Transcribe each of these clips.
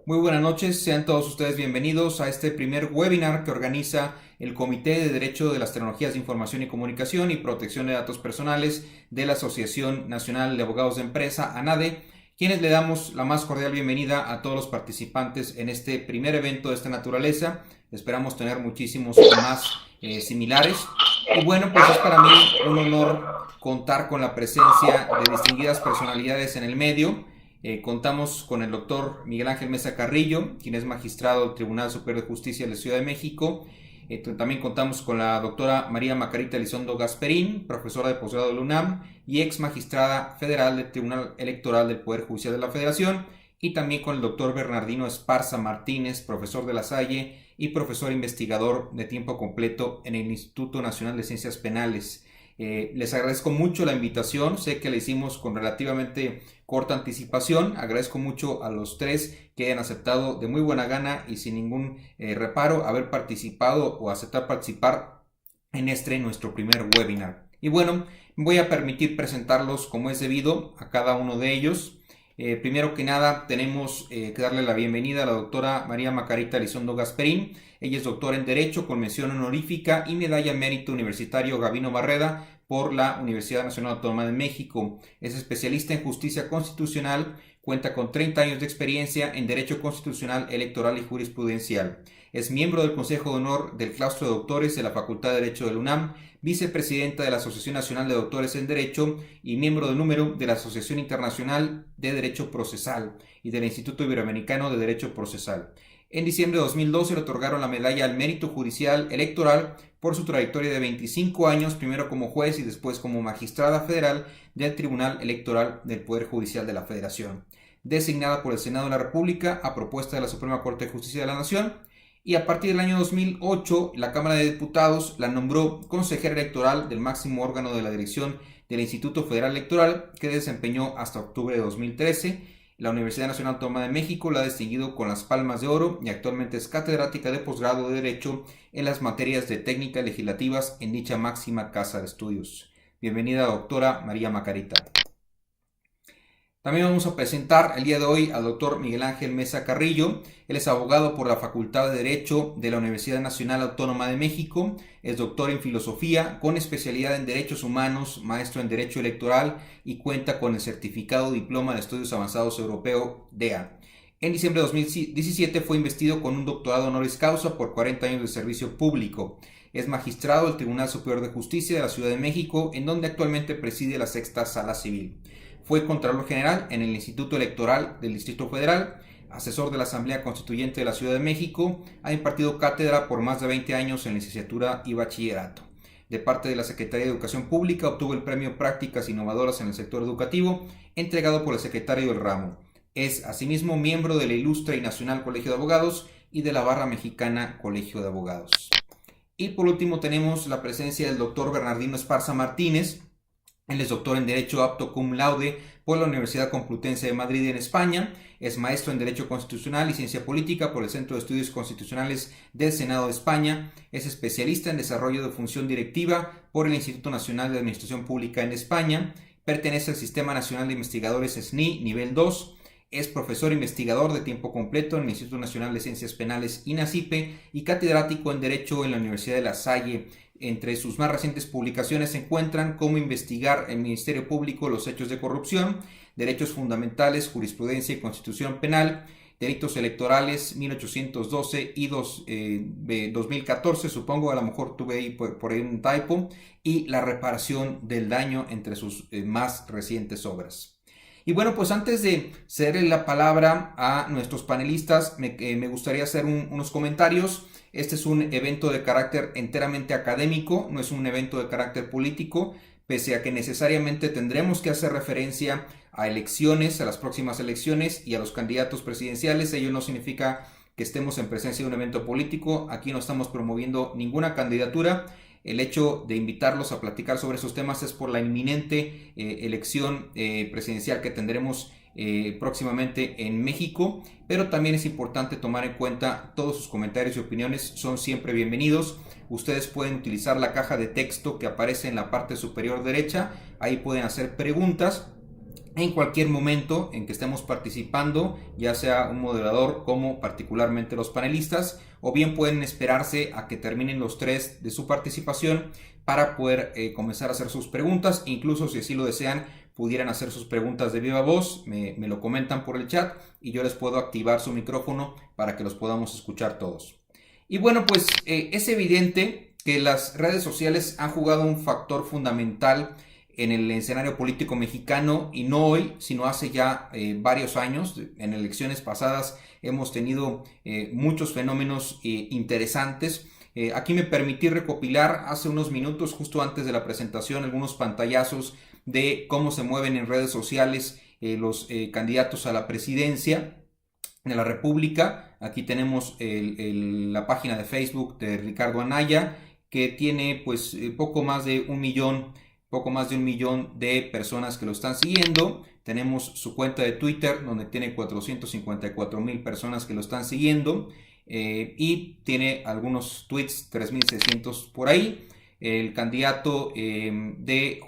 Muy buenas noches, sean todos ustedes bienvenidos a este primer webinar que organiza el Comité de Derecho de las Tecnologías de Información y Comunicación y Protección de Datos Personales de la Asociación Nacional de Abogados de Empresa, ANADE, quienes le damos la más cordial bienvenida a todos los participantes en este primer evento de esta naturaleza. Esperamos tener muchísimos más similares. Y bueno, pues es para mí un honor contar con la presencia de distinguidas personalidades en el medio. Contamos con el doctor Miguel Ángel Mesa Carrillo, quien es magistrado del Tribunal Superior de Justicia de la Ciudad de México. También contamos con la doctora María Margarita Elizondo Gasperín, profesora de posgrado de la UNAM y ex magistrada federal del Tribunal Electoral del Poder Judicial de la Federación. Y también con el doctor Bernardino Esparza Martínez, profesor de La Salle y profesor investigador de tiempo completo en el Instituto Nacional de Ciencias Penales. Les agradezco mucho la invitación, sé que la hicimos con relativamente corta anticipación, agradezco mucho a los tres que hayan aceptado de muy buena gana y sin ningún reparo haber participado o aceptar participar en nuestro primer webinar. Y bueno, voy a permitir presentarlos como es debido a cada uno de ellos. Primero que nada, tenemos que darle la bienvenida a la doctora María Margarita Elizondo Gasperín. Ella es doctora en Derecho con mención honorífica y medalla mérito universitario Gabino Barreda por la Universidad Nacional Autónoma de México. Es especialista en justicia constitucional, cuenta con 30 años de experiencia en Derecho Constitucional, Electoral y Jurisprudencial. Es miembro del Consejo de Honor del Claustro de Doctores de la Facultad de Derecho de la UNAM, vicepresidenta de la Asociación Nacional de Doctores en Derecho y miembro de número de la Asociación Internacional de Derecho Procesal y del Instituto Iberoamericano de Derecho Procesal. En diciembre de 2012 le otorgaron la medalla al Mérito Judicial Electoral por su trayectoria de 25 años, primero como juez y después como magistrada federal del Tribunal Electoral del Poder Judicial de la Federación, designada por el Senado de la República a propuesta de la Suprema Corte de Justicia de la Nación, y a partir del año 2008 la Cámara de Diputados la nombró consejera electoral del máximo órgano de la dirección del Instituto Federal Electoral, que desempeñó hasta octubre de 2013. La Universidad Nacional Autónoma de México la ha distinguido con las Palmas de Oro y actualmente es catedrática de posgrado de Derecho en las materias de técnicas legislativas en dicha máxima casa de estudios. Bienvenida, doctora María Margarita. También vamos a presentar el día de hoy al doctor Miguel Ángel Mesa Carrillo. Él es abogado por la Facultad de Derecho de la Universidad Nacional Autónoma de México. Es doctor en filosofía con especialidad en derechos humanos, maestro en derecho electoral y cuenta con el certificado Diploma de Estudios Avanzados Europeo DEA. En diciembre de 2017 fue investido con un doctorado honoris causa por 40 años de servicio público. Es magistrado del Tribunal Superior de Justicia de la Ciudad de México, en donde actualmente preside la Sexta Sala Civil. Fue Contralor General en el Instituto Electoral del Distrito Federal, asesor de la Asamblea Constituyente de la Ciudad de México, ha impartido cátedra por más de 20 años en licenciatura y bachillerato. De parte de la Secretaría de Educación Pública obtuvo el premio Prácticas Innovadoras en el Sector Educativo, entregado por el secretario del ramo. Es asimismo miembro del Ilustre y Nacional Colegio de Abogados y de la Barra Mexicana Colegio de Abogados. Y por último tenemos la presencia del doctor Bernardino Esparza Martínez. Él es doctor en Derecho apto cum laude por la Universidad Complutense de Madrid en España. Es maestro en Derecho Constitucional y Ciencia Política por el Centro de Estudios Constitucionales del Senado de España. Es especialista en Desarrollo de Función Directiva por el Instituto Nacional de Administración Pública en España. Pertenece al Sistema Nacional de Investigadores SNI nivel 2. Es profesor investigador de tiempo completo en el Instituto Nacional de Ciencias Penales INACIPE y catedrático en Derecho en la Universidad de La Salle. Entre sus más recientes publicaciones se encuentran Cómo investigar el Ministerio Público los hechos de corrupción, Derechos fundamentales, jurisprudencia y constitución penal, Delitos electorales 1812 y 2014, supongo, a lo mejor tuve ahí por ahí un typo, y La reparación del daño, entre sus más recientes obras. Y bueno, pues antes de cederle la palabra a nuestros panelistas, me gustaría hacer unos comentarios. Este es un evento de carácter enteramente académico, no es un evento de carácter político, pese a que necesariamente tendremos que hacer referencia a elecciones, a las próximas elecciones y a los candidatos presidenciales. Ello no significa que estemos en presencia de un evento político. Aquí no estamos promoviendo ninguna candidatura. El hecho de invitarlos a platicar sobre esos temas es por la inminente elección presidencial que tendremos próximamente en México, pero también es importante tomar en cuenta todos sus comentarios y opiniones son siempre bienvenidos. Ustedes pueden utilizar la caja de texto que aparece en la parte superior derecha, ahí pueden hacer preguntas en cualquier momento en que estemos participando, ya sea un moderador como particularmente los panelistas, o bien pueden esperarse a que terminen los 3 de su participación para poder comenzar a hacer sus preguntas. Incluso si así lo desean, pudieran hacer sus preguntas de viva voz, me lo comentan por el chat y yo les puedo activar su micrófono para que los podamos escuchar todos. Y bueno, pues es evidente que las redes sociales han jugado un factor fundamental en el escenario político mexicano, y no hoy, sino hace ya varios años. En elecciones pasadas hemos tenido muchos fenómenos interesantes. Aquí me permití recopilar hace unos minutos, justo antes de la presentación, algunos pantallazos de cómo se mueven en redes sociales los candidatos a la presidencia de la República. Aquí tenemos la página de Facebook de Ricardo Anaya, que tiene pues poco más de un millón de personas que lo están siguiendo. Tenemos su cuenta de Twitter, donde tiene 454,000 personas que lo están siguiendo, y tiene algunos tweets, 3,600 por ahí. El candidato de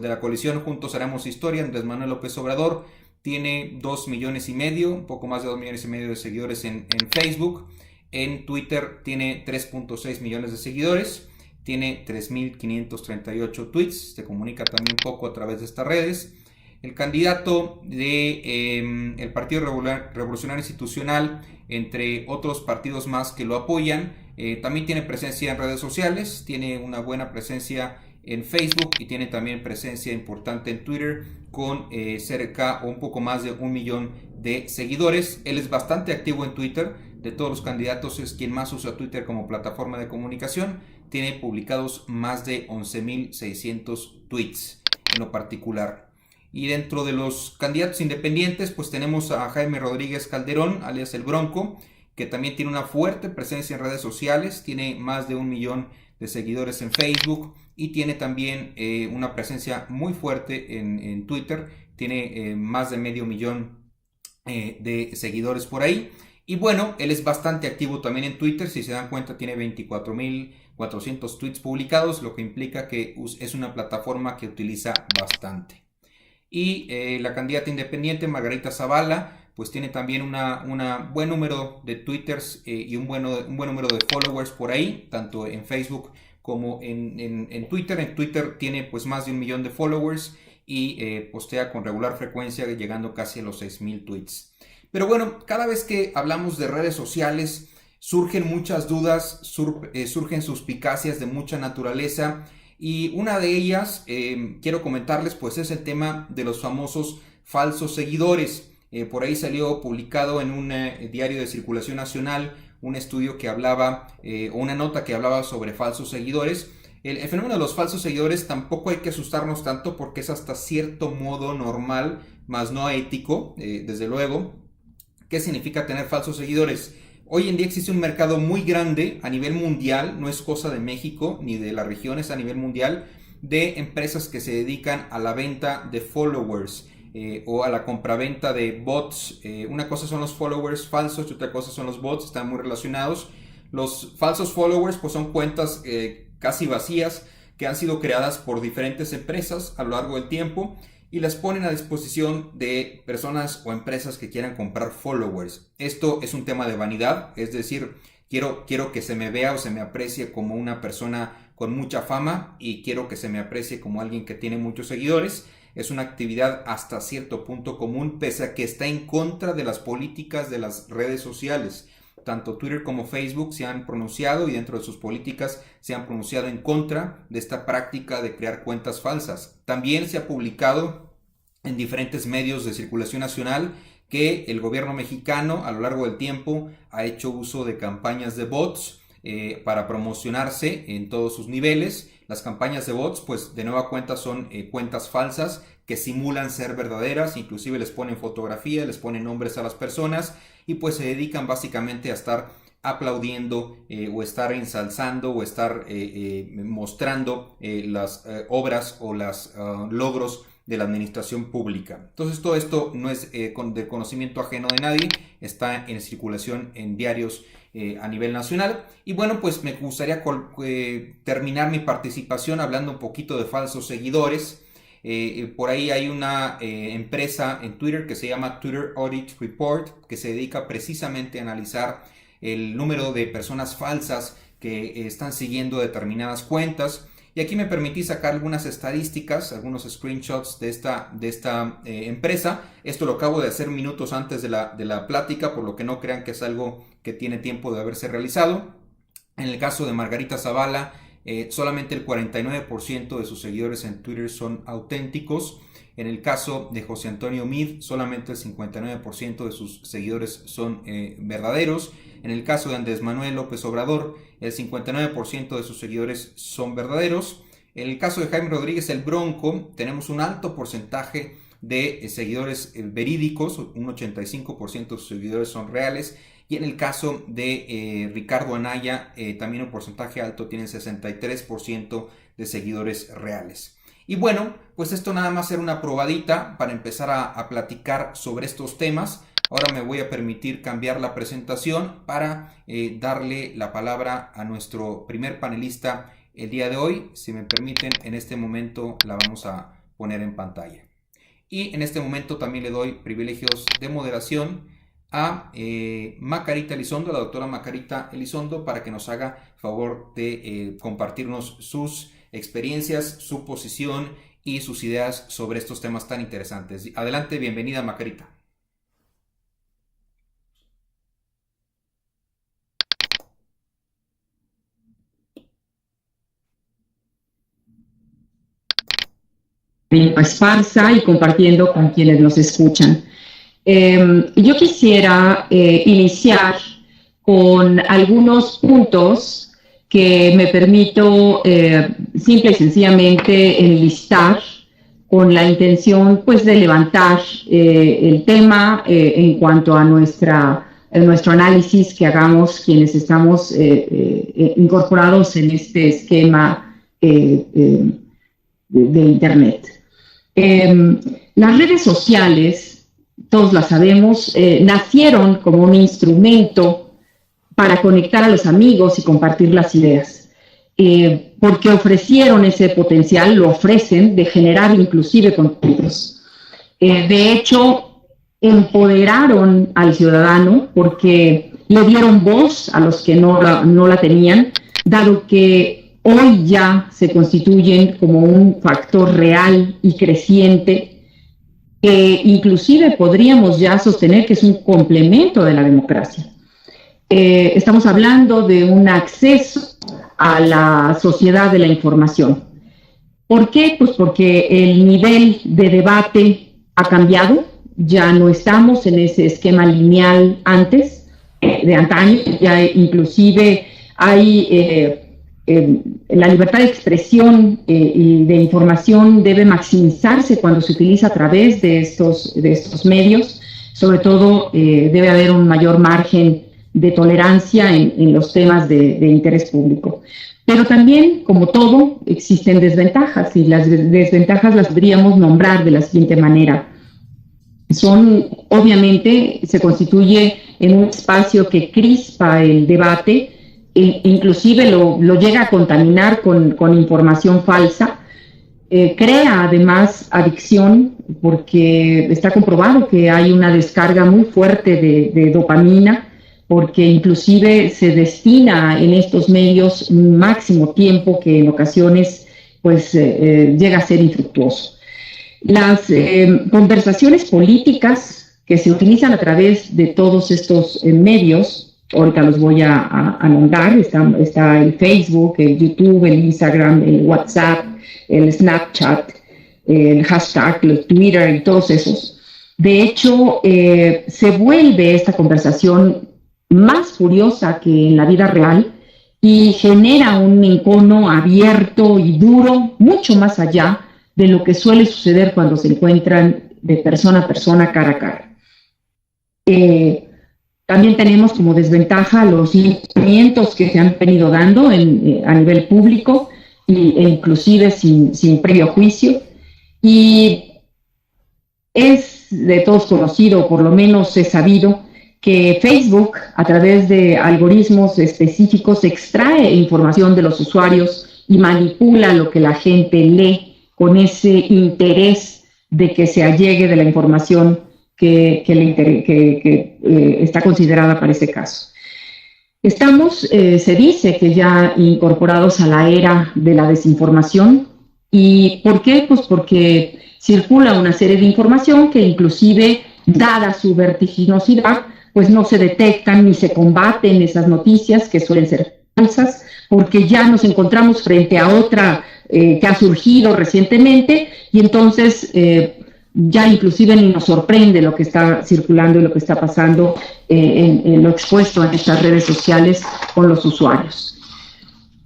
la coalición Juntos Haremos Historia, Andrés Manuel López Obrador, tiene 2,5 millones, un poco más de 2,5 millones de seguidores en Facebook. En Twitter tiene 3,6 millones de seguidores. Tiene 3,538 tweets, se comunica también poco a través de estas redes. El candidato del Partido Revolucionario Institucional, entre otros partidos más que lo apoyan, también tiene presencia en redes sociales, tiene una buena presencia en Facebook y tiene también presencia importante en Twitter, con cerca o un poco más de 1 millón de seguidores. Él es bastante activo en Twitter. De todos los candidatos es quien más usa Twitter como plataforma de comunicación. Tiene publicados más de 11,600 tweets en lo particular. Y dentro de los candidatos independientes, pues tenemos a Jaime Rodríguez Calderón, alias El Bronco, que también tiene una fuerte presencia en redes sociales. Tiene más de 1 millón de seguidores en Facebook y tiene también una presencia muy fuerte en Twitter. Tiene más de medio millón de seguidores por ahí. Y bueno, él es bastante activo también en Twitter. Si se dan cuenta, tiene 24,400 tweets publicados, lo que implica que es una plataforma que utiliza bastante. Y la candidata independiente Margarita Zavala, pues tiene también un buen número de twitters y un buen número de followers por ahí, tanto en Facebook como en Twitter. En Twitter tiene pues más de 1 millón de followers y postea con regular frecuencia, llegando casi a los 6,000 tweets. Pero bueno, cada vez que hablamos de redes sociales surgen muchas dudas, surgen suspicacias de mucha naturaleza, y una de ellas, quiero comentarles, pues es el tema de los famosos falsos seguidores. Por ahí salió publicado en un diario de circulación nacional un estudio que hablaba, o una nota que hablaba sobre falsos seguidores. El fenómeno de los falsos seguidores tampoco hay que asustarnos tanto, porque es hasta cierto modo normal, más no ético, desde luego. ¿Qué significa tener falsos seguidores? Hoy en día existe un mercado muy grande a nivel mundial, no es cosa de México ni de las regiones, a nivel mundial, de empresas que se dedican a la venta de followers o a la compraventa de bots. Una cosa son los followers falsos y otra cosa son los bots, están muy relacionados. Los falsos followers pues son cuentas casi vacías que han sido creadas por diferentes empresas a lo largo del tiempo y las ponen a disposición de personas o empresas que quieran comprar followers. Esto es un tema de vanidad, es decir, quiero que se me vea o se me aprecie como una persona con mucha fama, y quiero que se me aprecie como alguien que tiene muchos seguidores. Es una actividad hasta cierto punto común, pese a que está en contra de las políticas de las redes sociales. Tanto Twitter como Facebook se han pronunciado, y dentro de sus políticas se han pronunciado en contra de esta práctica de crear cuentas falsas. También se ha publicado en diferentes medios de circulación nacional que el gobierno mexicano a lo largo del tiempo ha hecho uso de campañas de bots para promocionarse en todos sus niveles. Las campañas de bots, pues de nueva cuenta, son cuentas falsas que simulan ser verdaderas, inclusive les ponen fotografía, les ponen nombres a las personas, y pues se dedican básicamente a estar aplaudiendo o estar ensalzando o estar mostrando las obras o los logros de la administración pública. Entonces todo esto no es de conocimiento ajeno de nadie, está en circulación en diarios a nivel nacional. Y bueno, pues me gustaría terminar mi participación hablando un poquito de falsos seguidores. Por ahí hay una empresa en Twitter que se llama Twitter Audit Report, que se dedica precisamente a analizar el número de personas falsas que están siguiendo determinadas cuentas. Y aquí me permití sacar algunas estadísticas, algunos screenshots de esta empresa. Esto lo acabo de hacer minutos antes de la plática, por lo que no crean que es algo que tiene tiempo de haberse realizado. En el caso de Margarita Zavala, solamente el 49% de sus seguidores en Twitter son auténticos. En el caso de José Antonio Meade, solamente el 59% de sus seguidores son verdaderos. En el caso de Andrés Manuel López Obrador, el 59% de sus seguidores son verdaderos. En el caso de Jaime Rodríguez el Bronco, tenemos un alto porcentaje de seguidores verídicos, un 85% de sus seguidores son reales. Y en el caso de Ricardo Anaya, también un porcentaje alto, tienen 63% de seguidores reales. Y bueno, pues esto nada más era una probadita para empezar a platicar sobre estos temas. Ahora me voy a permitir cambiar la presentación para darle la palabra a nuestro primer panelista el día de hoy. Si me permiten, en este momento la vamos a poner en pantalla. Y en este momento también le doy privilegios de moderación a Macarita Elizondo, la doctora Macarita Elizondo, para que nos haga favor de compartirnos sus experiencias, su posición y sus ideas sobre estos temas tan interesantes. Adelante, bienvenida, Macarita. Esparza y compartiendo con quienes nos escuchan. Yo quisiera iniciar con algunos puntos que me permito simple y sencillamente enlistar con la intención pues de levantar el tema en cuanto a nuestro análisis que hagamos quienes estamos incorporados en este esquema de Internet. Las redes sociales, todos las sabemos, nacieron como un instrumento para conectar a los amigos y compartir las ideas, porque ofrecieron ese potencial, lo ofrecen, de generar inclusive contenidos. De hecho, empoderaron al ciudadano porque le dieron voz a los que no la tenían, dado que hoy ya se constituyen como un factor real y creciente que inclusive podríamos ya sostener que es un complemento de la democracia. Estamos hablando de un acceso a la sociedad de la información. ¿Por qué? Pues porque el nivel de debate ha cambiado, ya no estamos en ese esquema lineal de antaño, ya inclusive hay la libertad de expresión y de información debe maximizarse cuando se utiliza a través de estos medios. Sobre todo debe haber un mayor margen de tolerancia en los temas de interés público. Pero también, como todo, existen desventajas, y las desventajas las podríamos nombrar de la siguiente manera. Obviamente, se constituye en un espacio que crispa el debate, inclusive lo llega a contaminar con información falsa, crea además adicción, porque está comprobado que hay una descarga muy fuerte de dopamina, porque inclusive se destina en estos medios un máximo tiempo que en ocasiones pues llega a ser infructuoso. Las conversaciones políticas que se utilizan a través de todos estos medios, ahorita los voy a nombrar, está el Facebook, el YouTube, el Instagram, el WhatsApp, el Snapchat, el hashtag, el Twitter y todos esos. De hecho, se vuelve esta conversación más furiosa que en la vida real y genera un encono abierto y duro, mucho más allá de lo que suele suceder cuando se encuentran de persona a persona, cara a cara. También tenemos como desventaja los lineamientos que se han venido dando a nivel público e inclusive sin previo juicio. Y es de todos conocido, por lo menos es sabido, que Facebook, a través de algoritmos específicos, extrae información de los usuarios y manipula lo que la gente lee con ese interés de que se allegue de la información que está considerada para ese caso. Estamos, se dice que ya incorporados a la era de la desinformación. ¿Y por qué? Pues porque circula una serie de información que inclusive, dada su vertiginosidad, pues no se detectan ni se combaten esas noticias que suelen ser falsas, porque ya nos encontramos frente a otra que ha surgido recientemente y entonces ya inclusive ni nos sorprende lo que está circulando y lo que está pasando en lo expuesto en estas redes sociales con los usuarios.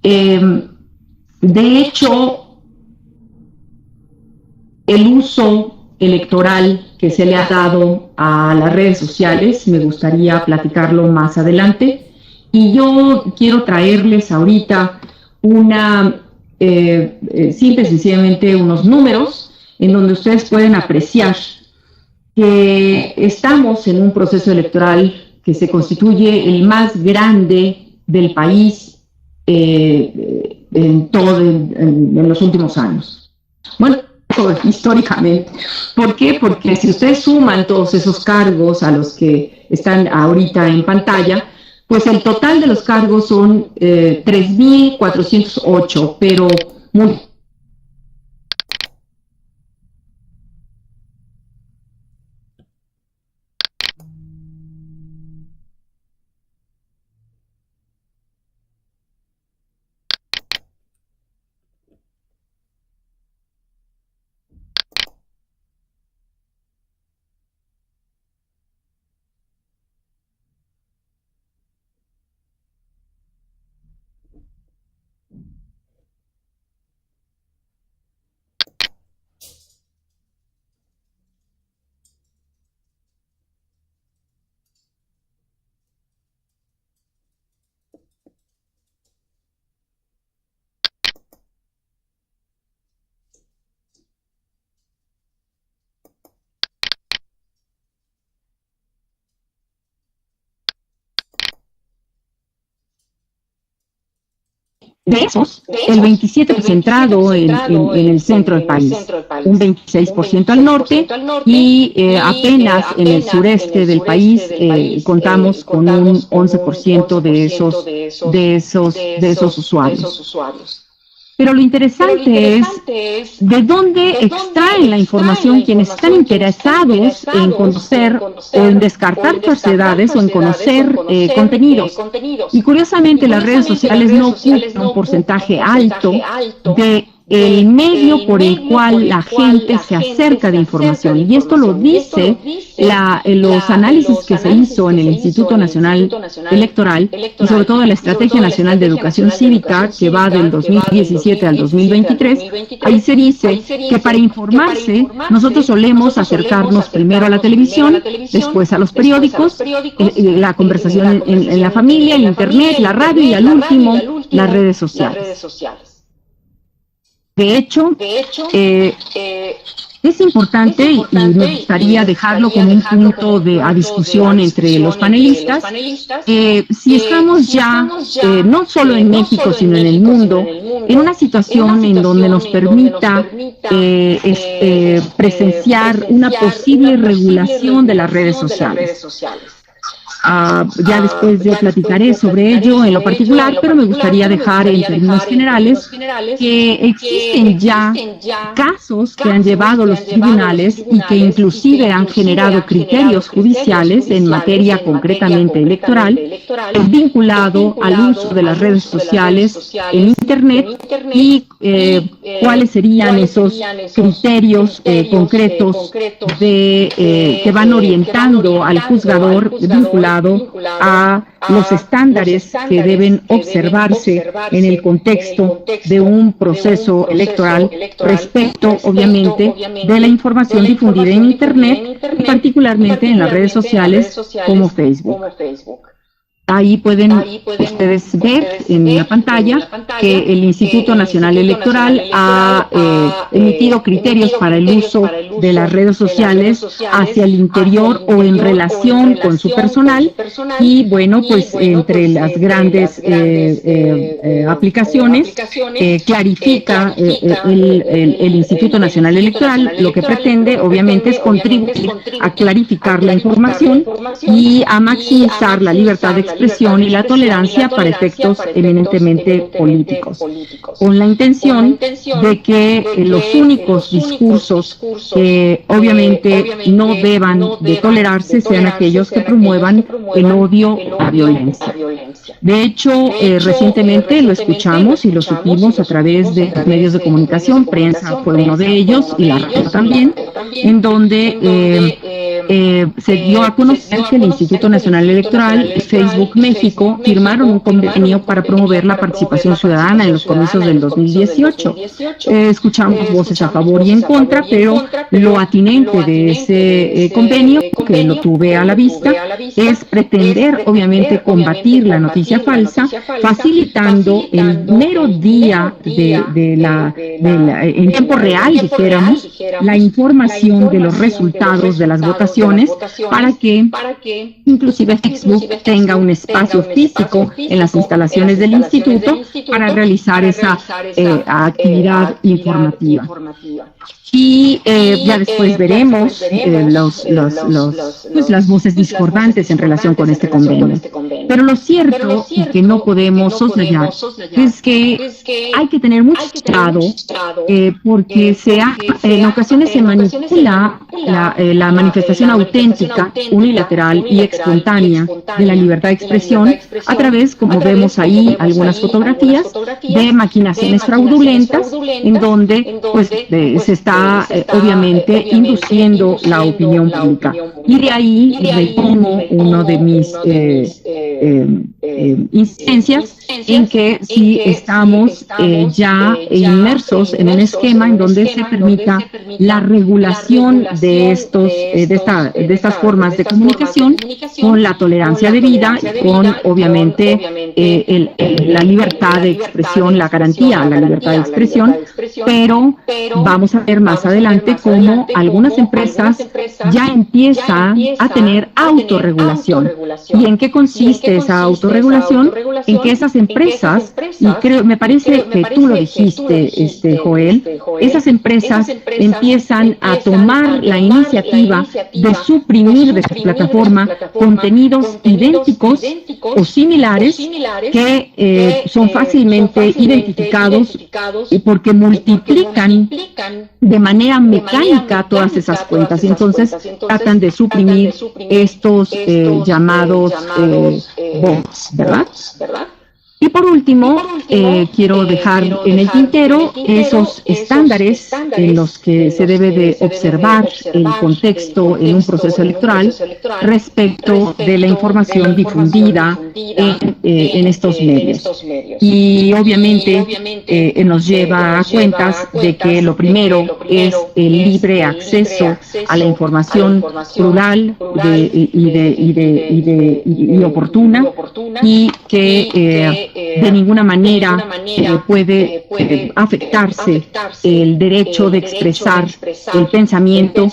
De hecho, el uso electoral que se le ha dado a las redes sociales, me gustaría platicarlo más adelante, y yo quiero traerles ahorita una, simple y sencillamente unos números en donde ustedes pueden apreciar que estamos en un proceso electoral que se constituye el más grande del país en los últimos años. Bueno, históricamente. ¿Por qué? Porque si ustedes suman todos esos cargos a los que están ahorita en pantalla, pues el total de los cargos son 3.408, pero de esos, el 27% concentrado en el centro del país, un 26% al norte y apenas en el sureste del país contamos con un 11% de esos usuarios. Pero lo interesante es de dónde extraen la información quienes están interesados en conocer o en descartar falsedades o en conocer contenidos. Y curiosamente las redes sociales no ocupan un porcentaje alto de el medio por el cual la gente se acerca de información. Y esto lo dice los análisis que se hizo en el Instituto Nacional Electoral y sobre todo en la Estrategia Nacional de Educación Cívica, que va del 2017 al 2023. Ahí se dice que para informarse nosotros solemos acercarnos primero a la televisión, después a los periódicos, la conversación en la familia, el internet, la radio y al último las redes sociales. De hecho, es importante y me gustaría dejarlo como un punto a discusión entre los panelistas. Si estamos ya, no solo en México, sino en el mundo, en una situación en donde nos permita presenciar una posible regulación de las redes sociales. Ya después yo platicaré sobre ello en lo particular, pero me gustaría dejar en términos generales que existen ya casos que han llevado los tribunales y que inclusive han generado criterios judiciales en materia concretamente electoral, vinculado al uso de las redes sociales en Internet y cuáles serían esos criterios concretos que van orientando al juzgador vinculado a los estándares que deben observarse en el contexto de un proceso electoral respecto, obviamente, de la información difundida en Internet, y particularmente en las redes sociales como Facebook. Ahí pueden ustedes ver en la pantalla que el Instituto Nacional Electoral ha emitido criterios para el uso de las redes sociales hacia el interior o en relación con su personal. Y bueno, pues entre las grandes aplicaciones clarifica el Instituto Nacional Electoral. Lo que pretende obviamente es contribuir a clarificar la información y a maximizar la libertad de expresión y la tolerancia para efectos eminentemente políticos, con la intención de que los únicos discursos que obviamente no deban de tolerarse sean aquellos que promuevan el odio o la violencia. De hecho, recientemente lo escuchamos y lo supimos a través de medios de comunicación, prensa fue uno de ellos y la radio también, en donde se dio a conocer que el Instituto Nacional Electoral y Facebook México firmaron un convenio para promover la participación ciudadana en los comicios del 2018. Escuchamos voces a favor y en contra, pero lo atinente de ese convenio, que lo tuve a la vista, es pretender obviamente combatir la noticia falsa, facilitando el mero día en tiempo real, dijéramos, la información de los resultados de las votaciones para que inclusive Facebook tenga un espacio físico en las instalaciones del instituto para realizar esa actividad informativa. Y ya después veremos las voces discordantes en relación con este convenio. Pero lo cierto y que no podemos soslayar es que hay que tener mucho cuidado porque en ocasiones se manipula la manifestación auténtica, unilateral y espontánea de la libertad de expresión a través, como vemos ahí, algunas fotografías de maquinaciones fraudulentas en donde pues, se está obviamente induciendo la opinión pública. Y de ahí retomo uno de mis insistencias en que si estamos ya inmersos en un esquema en donde se permita la regulación de estas formas de comunicación con la tolerancia debida y con obviamente la libertad de expresión, la garantía a la libertad de expresión, pero vamos a ver más adelante cómo algunas empresas ya empiezan a tener autorregulación. ¿Y en qué consiste esa autorregulación? En que esas empresas, y me parece que tú lo dijiste, Joel, esas empresas empiezan a tomar la iniciativa de suprimir de su plataforma contenidos idénticos o similares que son fácilmente identificados porque multiplican de manera mecánica todas esas cuentas. Y entonces tratan de suprimir estos llamados bots, ¿verdad? Y por último, quiero dejar en el tintero esos estándares en los que se debe de observar el contexto en un proceso electoral respecto de la información difundida en estos medios. Y obviamente nos lleva a cuentas de que lo primero es el libre acceso a la información plural y oportuna, y que de ninguna manera puede afectarse el derecho de expresar el pensamiento,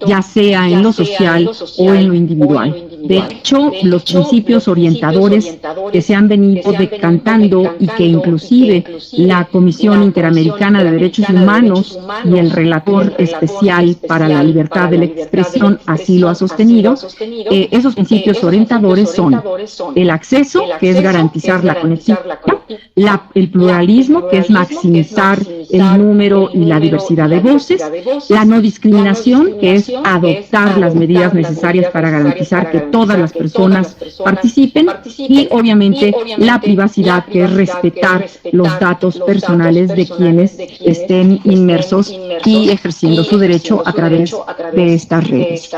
ya sea en lo social o en lo individual. De hecho, los principios orientadores que se han venido decantando y que inclusive la Comisión Interamericana de Derechos Humanos y el relator especial para la libertad de la expresión así lo ha sostenido, esos principios orientadores son el acceso, que es garantizar la conectividad, el pluralismo, que es maximizar el número y la diversidad de voces, la no discriminación, que es adoptar las medidas necesarias para garantizar que todas las personas participen, y obviamente la privacidad, que es respetar los datos personales de quienes estén inmersos y ejerciendo su derecho a través de estas redes.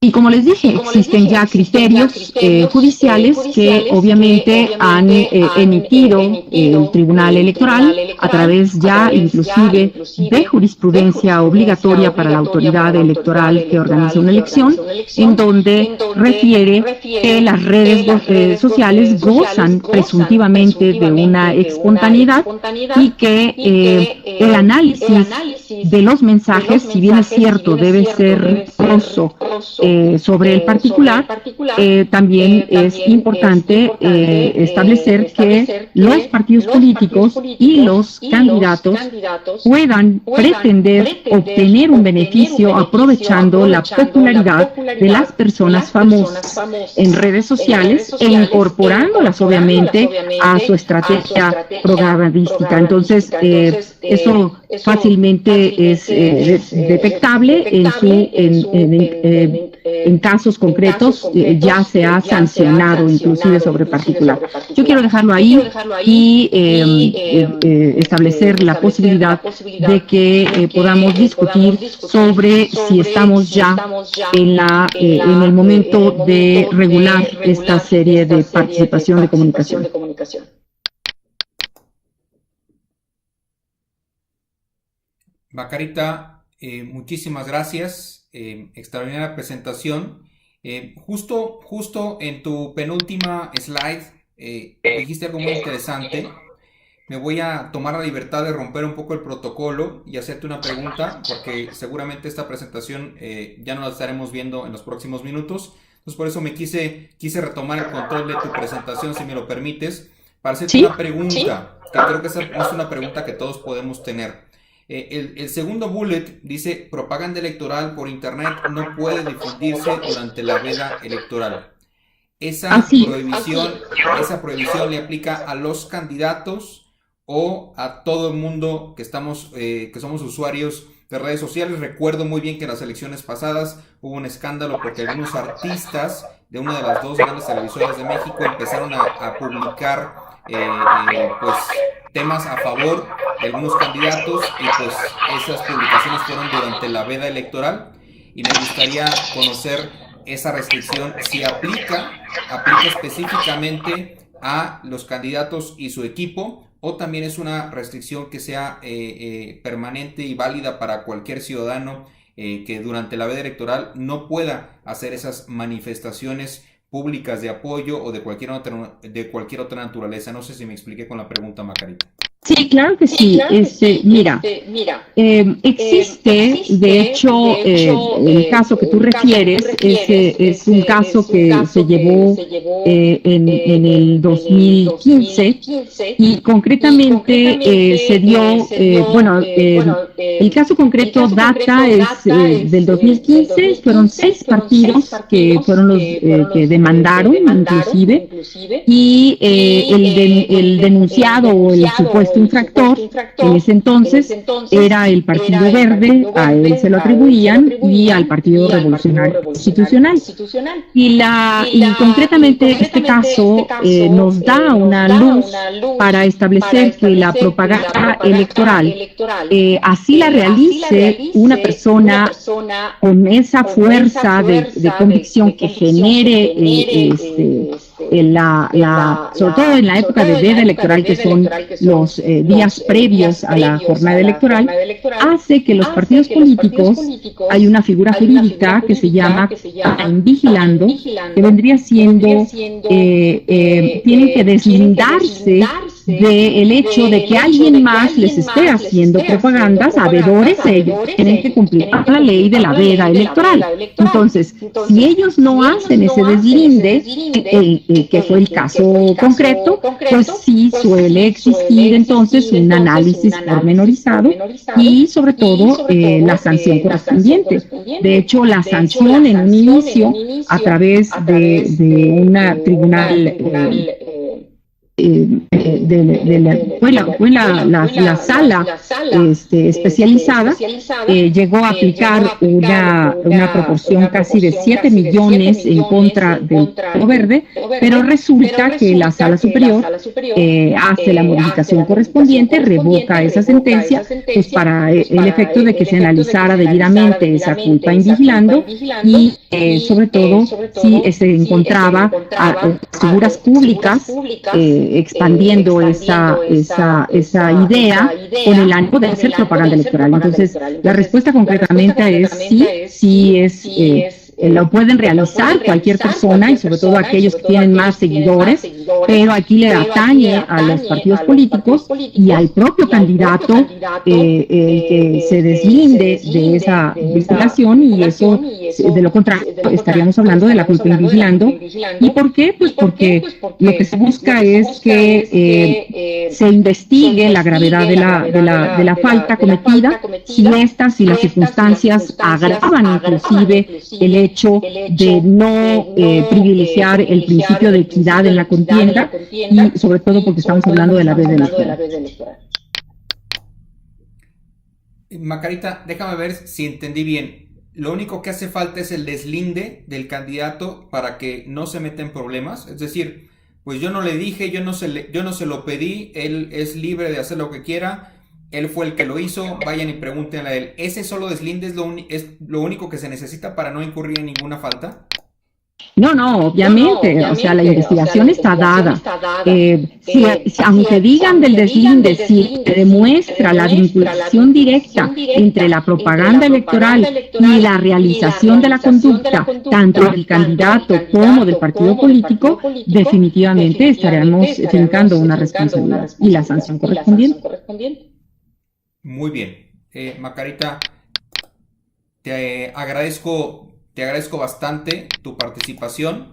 Y como les dije, existen ya criterios judiciales que obviamente han emitido el Tribunal Electoral a través ya inclusive de jurisprudencia obligatoria para la autoridad electoral que organiza una elección, en donde refiere que las redes sociales gozan presuntivamente de una espontaneidad y que el análisis de los mensajes, si bien es cierto, debe ser riguroso sobre el particular, también es importante establecer que los partidos políticos y los candidatos puedan pretender obtener un beneficio aprovechando la popularidad de las personas famosas en redes sociales e incorporándolas obviamente a su estrategia propagandística. Entonces, eso fácilmente es detectable en casos concretos, ya se ha sancionado inclusive sobre particular. Yo quiero dejarlo ahí y establecer la posibilidad de que podamos discutir sobre si estamos ya en el momento de regular esta serie de participación de comunicación. Macarita, muchísimas gracias. Extraordinaria presentación. Justo en tu penúltima slide dijiste algo muy interesante. Me voy a tomar la libertad de romper un poco el protocolo y hacerte una pregunta, porque seguramente esta presentación ya no la estaremos viendo en los próximos minutos. Entonces por eso me quise retomar el control de tu presentación, si me lo permites, para hacerte una pregunta, que creo que es una pregunta que todos podemos tener. El segundo bullet dice: propaganda electoral por internet no puede difundirse durante la veda electoral. Esa prohibición le aplica a los candidatos o a todo el mundo que somos usuarios de redes sociales. Recuerdo muy bien que en las elecciones pasadas hubo un escándalo porque algunos artistas de una de las dos grandes televisoras de México empezaron a publicar pues temas a favor de algunos candidatos, y pues esas publicaciones fueron durante la veda electoral, y me gustaría conocer esa restricción, si aplica específicamente a los candidatos y su equipo, o también es una restricción que sea permanente y válida para cualquier ciudadano que durante la veda electoral no pueda hacer esas manifestaciones públicas de apoyo o de cualquier otra naturaleza. No sé si me expliqué con la pregunta, Macarita. Sí, claro que sí. Mira, existe, de hecho, el caso que tú refieres es un caso que se llevó en el 2015 y concretamente se dio, el caso concreto data del 2015, fueron 6 partidos que fueron los que demandaron inclusive, y el denunciado o el supuesto infractor en ese entonces era el Partido Verde, a él se lo atribuían, y al Partido Revolucionario Institucional. Y concretamente este caso nos da una luz para establecer que la propaganda electoral, así la realice una persona con esa fuerza de convicción que genere sobre todo en la época de veda electoral, que son los días previos a la jornada electoral, hace que los partidos políticos, hay una figura jurídica que se llama vigilando, que vendría siendo, tienen que deslindarse del hecho de que alguien más les esté haciendo propaganda. Sabedores ellos tienen que cumplir la ley de la veda electoral. Entonces, si ellos no hacen ese deslinde, que fue el caso concreto, pues sí suele existir entonces un análisis pormenorizado y sobre todo la sanción correspondiente. De hecho, la sanción en un inicio a través de un tribunal la sala especializada, llegó a aplicar una proporción casi de 7 millones en contra del Partido Verde, pero resulta que la sala superior hace la modificación correspondiente, revoca esa sentencia, pues para el efecto de que se analizara debidamente esa culpa in vigilando y sobre todo si se encontraba a figuras públicas expandiendo esa idea con el ánimo de hacer propaganda electoral. Entonces, la respuesta concretamente es sí es lo pueden realizar cualquier persona y sobre todo aquellos que tienen más seguidores, pero aquí le atañe a los partidos políticos y al propio candidato que se deslinde de esa vinculación, y eso, de lo contrario, estaríamos hablando de la culpa in vigilando. ¿Y por qué? Pues porque lo que se busca es que se investigue la gravedad de la falta cometida, si las circunstancias agravan inclusive el hecho de no privilegiar el principio de equidad en la contienda, y sobre todo porque estamos hablando de la veda electoral. Macarita, déjame ver si entendí bien. Lo único que hace falta es el deslinde del candidato para que no se meta en problemas. Es decir, pues yo no le dije, yo no se lo pedí, él es libre de hacer lo que quiera. Él fue el que lo hizo, vayan y pregúntenle a él. ¿Ese solo deslinde es lo único que se necesita para no incurrir en ninguna falta? No, obviamente, o sea, la investigación está dada. Aunque digan del deslinde, si demuestra la vinculación directa entre la propaganda electoral y la realización de la conducta, tanto del candidato como del partido político, definitivamente estaremos fincando una responsabilidad y la sanción correspondiente. Muy bien. Macarita, te agradezco bastante tu participación.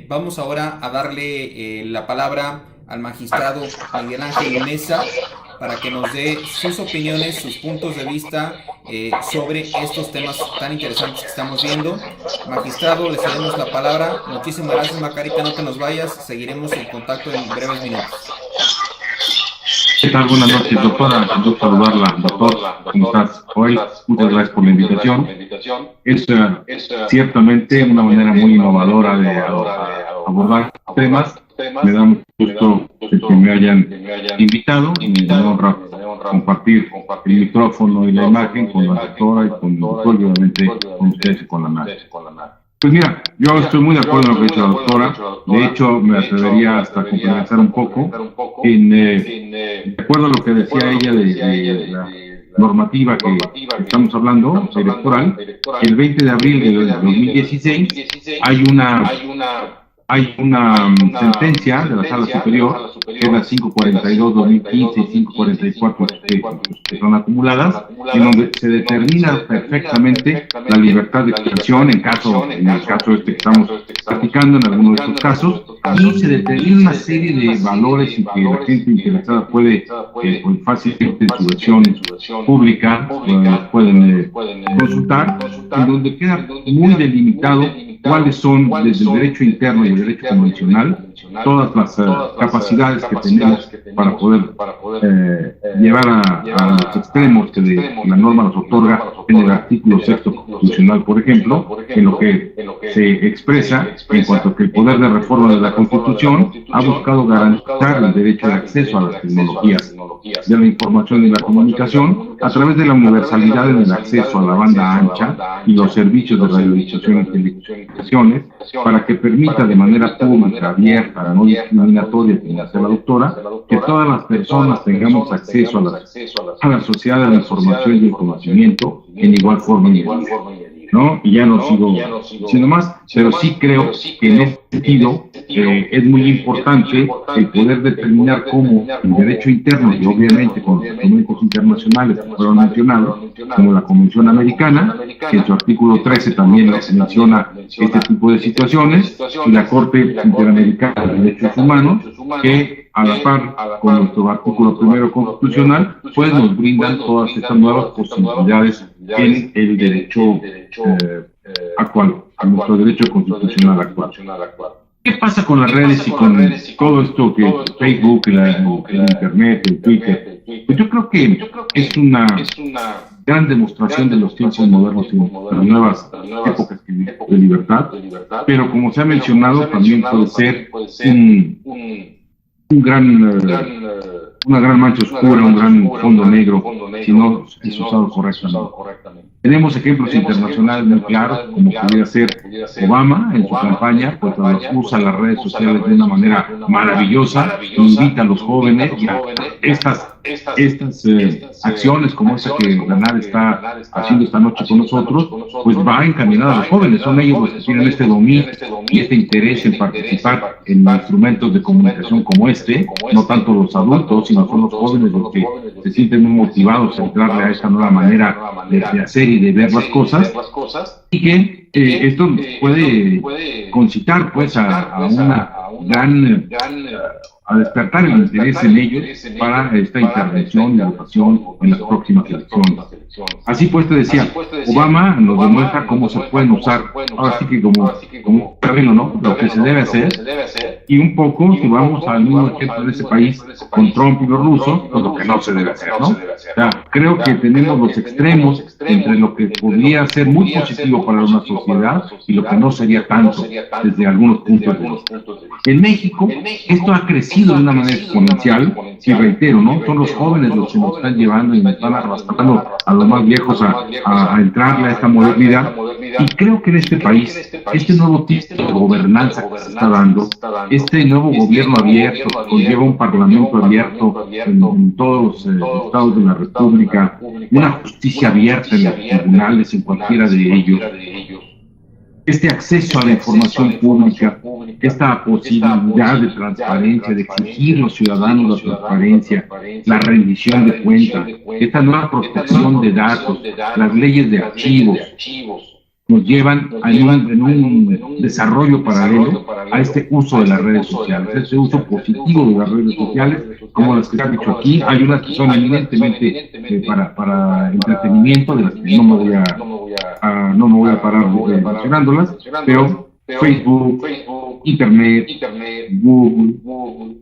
Vamos ahora a darle la palabra al magistrado Miguel Ángel Mesa para que nos dé sus opiniones, sus puntos de vista sobre estos temas tan interesantes que estamos viendo. Magistrado, le cedemos la palabra. Muchísimas gracias, Macarita, no te nos vayas, seguiremos en contacto en breves minutos. ¿Qué tal? Buenas noches, doctora. Gusto saludarla, doctor. ¿Cómo estás hoy? Muchas gracias por la invitación. Es ciertamente una manera muy innovadora de abordar temas. Me da mucho gusto que me hayan invitado y me honra compartir el micrófono y la imagen con la doctora y con el doctor, y obviamente con ustedes y con la NAR. Pues mira, yo estoy muy de acuerdo en lo que ha dicho la doctora. De hecho, me atrevería hasta a complementar un poco de acuerdo a lo que decía ella de la normativa que estamos hablando, electoral. El 20 de abril de 2016 hay una sentencia de la Sala Superior, que es la 542-2015 y 544 que son acumuladas, en donde se determina perfectamente la libertad de expresión en el caso que estamos platicando, en algunos de estos casos, y se determina una serie de valores y que la gente interesada puede fácilmente en su versión pública pueden consultar, en donde queda muy delimitado cuáles son, desde el derecho interno y el derecho convencional, todas las capacidades que tenemos para poder llevar a los extremos que la norma nos otorga en el artículo 6º constitucional, por ejemplo, en lo que se expresa en cuanto a que el poder de reforma de la Constitución ha buscado garantizar el derecho de acceso a las tecnologías de la información y la comunicación a través de la universalidad en el acceso a la banda ancha y los servicios de radiodifusión y telecomunicaciones, para que permita de manera pública, abierta, no discriminatoria, como dice la doctora, que todas las personas tengamos acceso a la sociedad de la información y el conocimiento en igual forma y medida, ¿no? Y ya no sigo diciendo más, pero sí creo que en ese sentido es muy importante el poder determinar cómo el derecho interno, y obviamente con los documentos internacionales que fueron mencionados, como la Convención Americana, que en su artículo 13 también menciona este tipo de situaciones, y la Corte Interamericana de Derechos Humanos, que a la par con nuestro artículo primero constitucional, pues nos brindan todas estas nuevas posibilidades en el derecho actual, a nuestro derecho constitucional actual. ¿Qué pasa con las redes y con todo esto que Facebook, el Internet, el Twitter? Pues yo creo que es una gran demostración de los tiempos modernos y las nuevas épocas de libertad, pero como se ha mencionado, también puede ser una gran mancha oscura, un gran fondo negro, si no es usado correctamente. Tenemos ejemplos internacionales muy claros, como pudiera ser Obama en su campaña, pues usa las redes sociales de una manera maravillosa, invita a los jóvenes y a estas acciones como esta que Granada está haciendo esta noche con nosotros, pues va encaminada a los jóvenes. Son ellos los que tienen este dominio y este interés en participar en instrumentos de comunicación como este, no tanto los adultos, sino son los jóvenes los que se sienten muy motivados a entrarle a esta nueva manera de hacer y de ver las cosas, y que esto puede concitar pues a una gran a despertar el interés en ellos para esta intervención y votación en las próximas elecciones. Así pues, te decía, Obama nos demuestra cómo se pueden usar, ahora sí que como terreno, ¿no? Lo que se debe hacer, y un poco, si vamos al mismo ejemplo de ese país, con Trump y los rusos, pues lo que no se debe hacer, ¿no? O sea, creo que tenemos los extremos entre lo que podría ser muy positivo para una sociedad y lo que no sería tanto desde algunos puntos de vista. En México, esto ha crecido de una manera exponencial, y reitero, ¿no? Son los jóvenes los que nos están llevando y nos están arrastrando a los más viejos a entrarle a esta modernidad. Y creo que en este país, este nuevo tipo de gobernanza que se está dando, este nuevo gobierno abierto, que conlleva un parlamento abierto en todos los estados de la República, una justicia abierta en los tribunales, en cualquiera de ellos, este acceso a la información pública, esta posibilidad de transparencia, de exigir a los ciudadanos la transparencia, la rendición de cuentas, esta nueva protección de datos, las leyes de archivos, nos llevan en un desarrollo paralelo a este uso de las redes sociales, este uso positivo de las redes sociales, como las que se han dicho aquí. Hay unas que son eminentemente para entretenimiento, de las que no me voy a parar mencionándolas, pero Facebook, Internet, Google,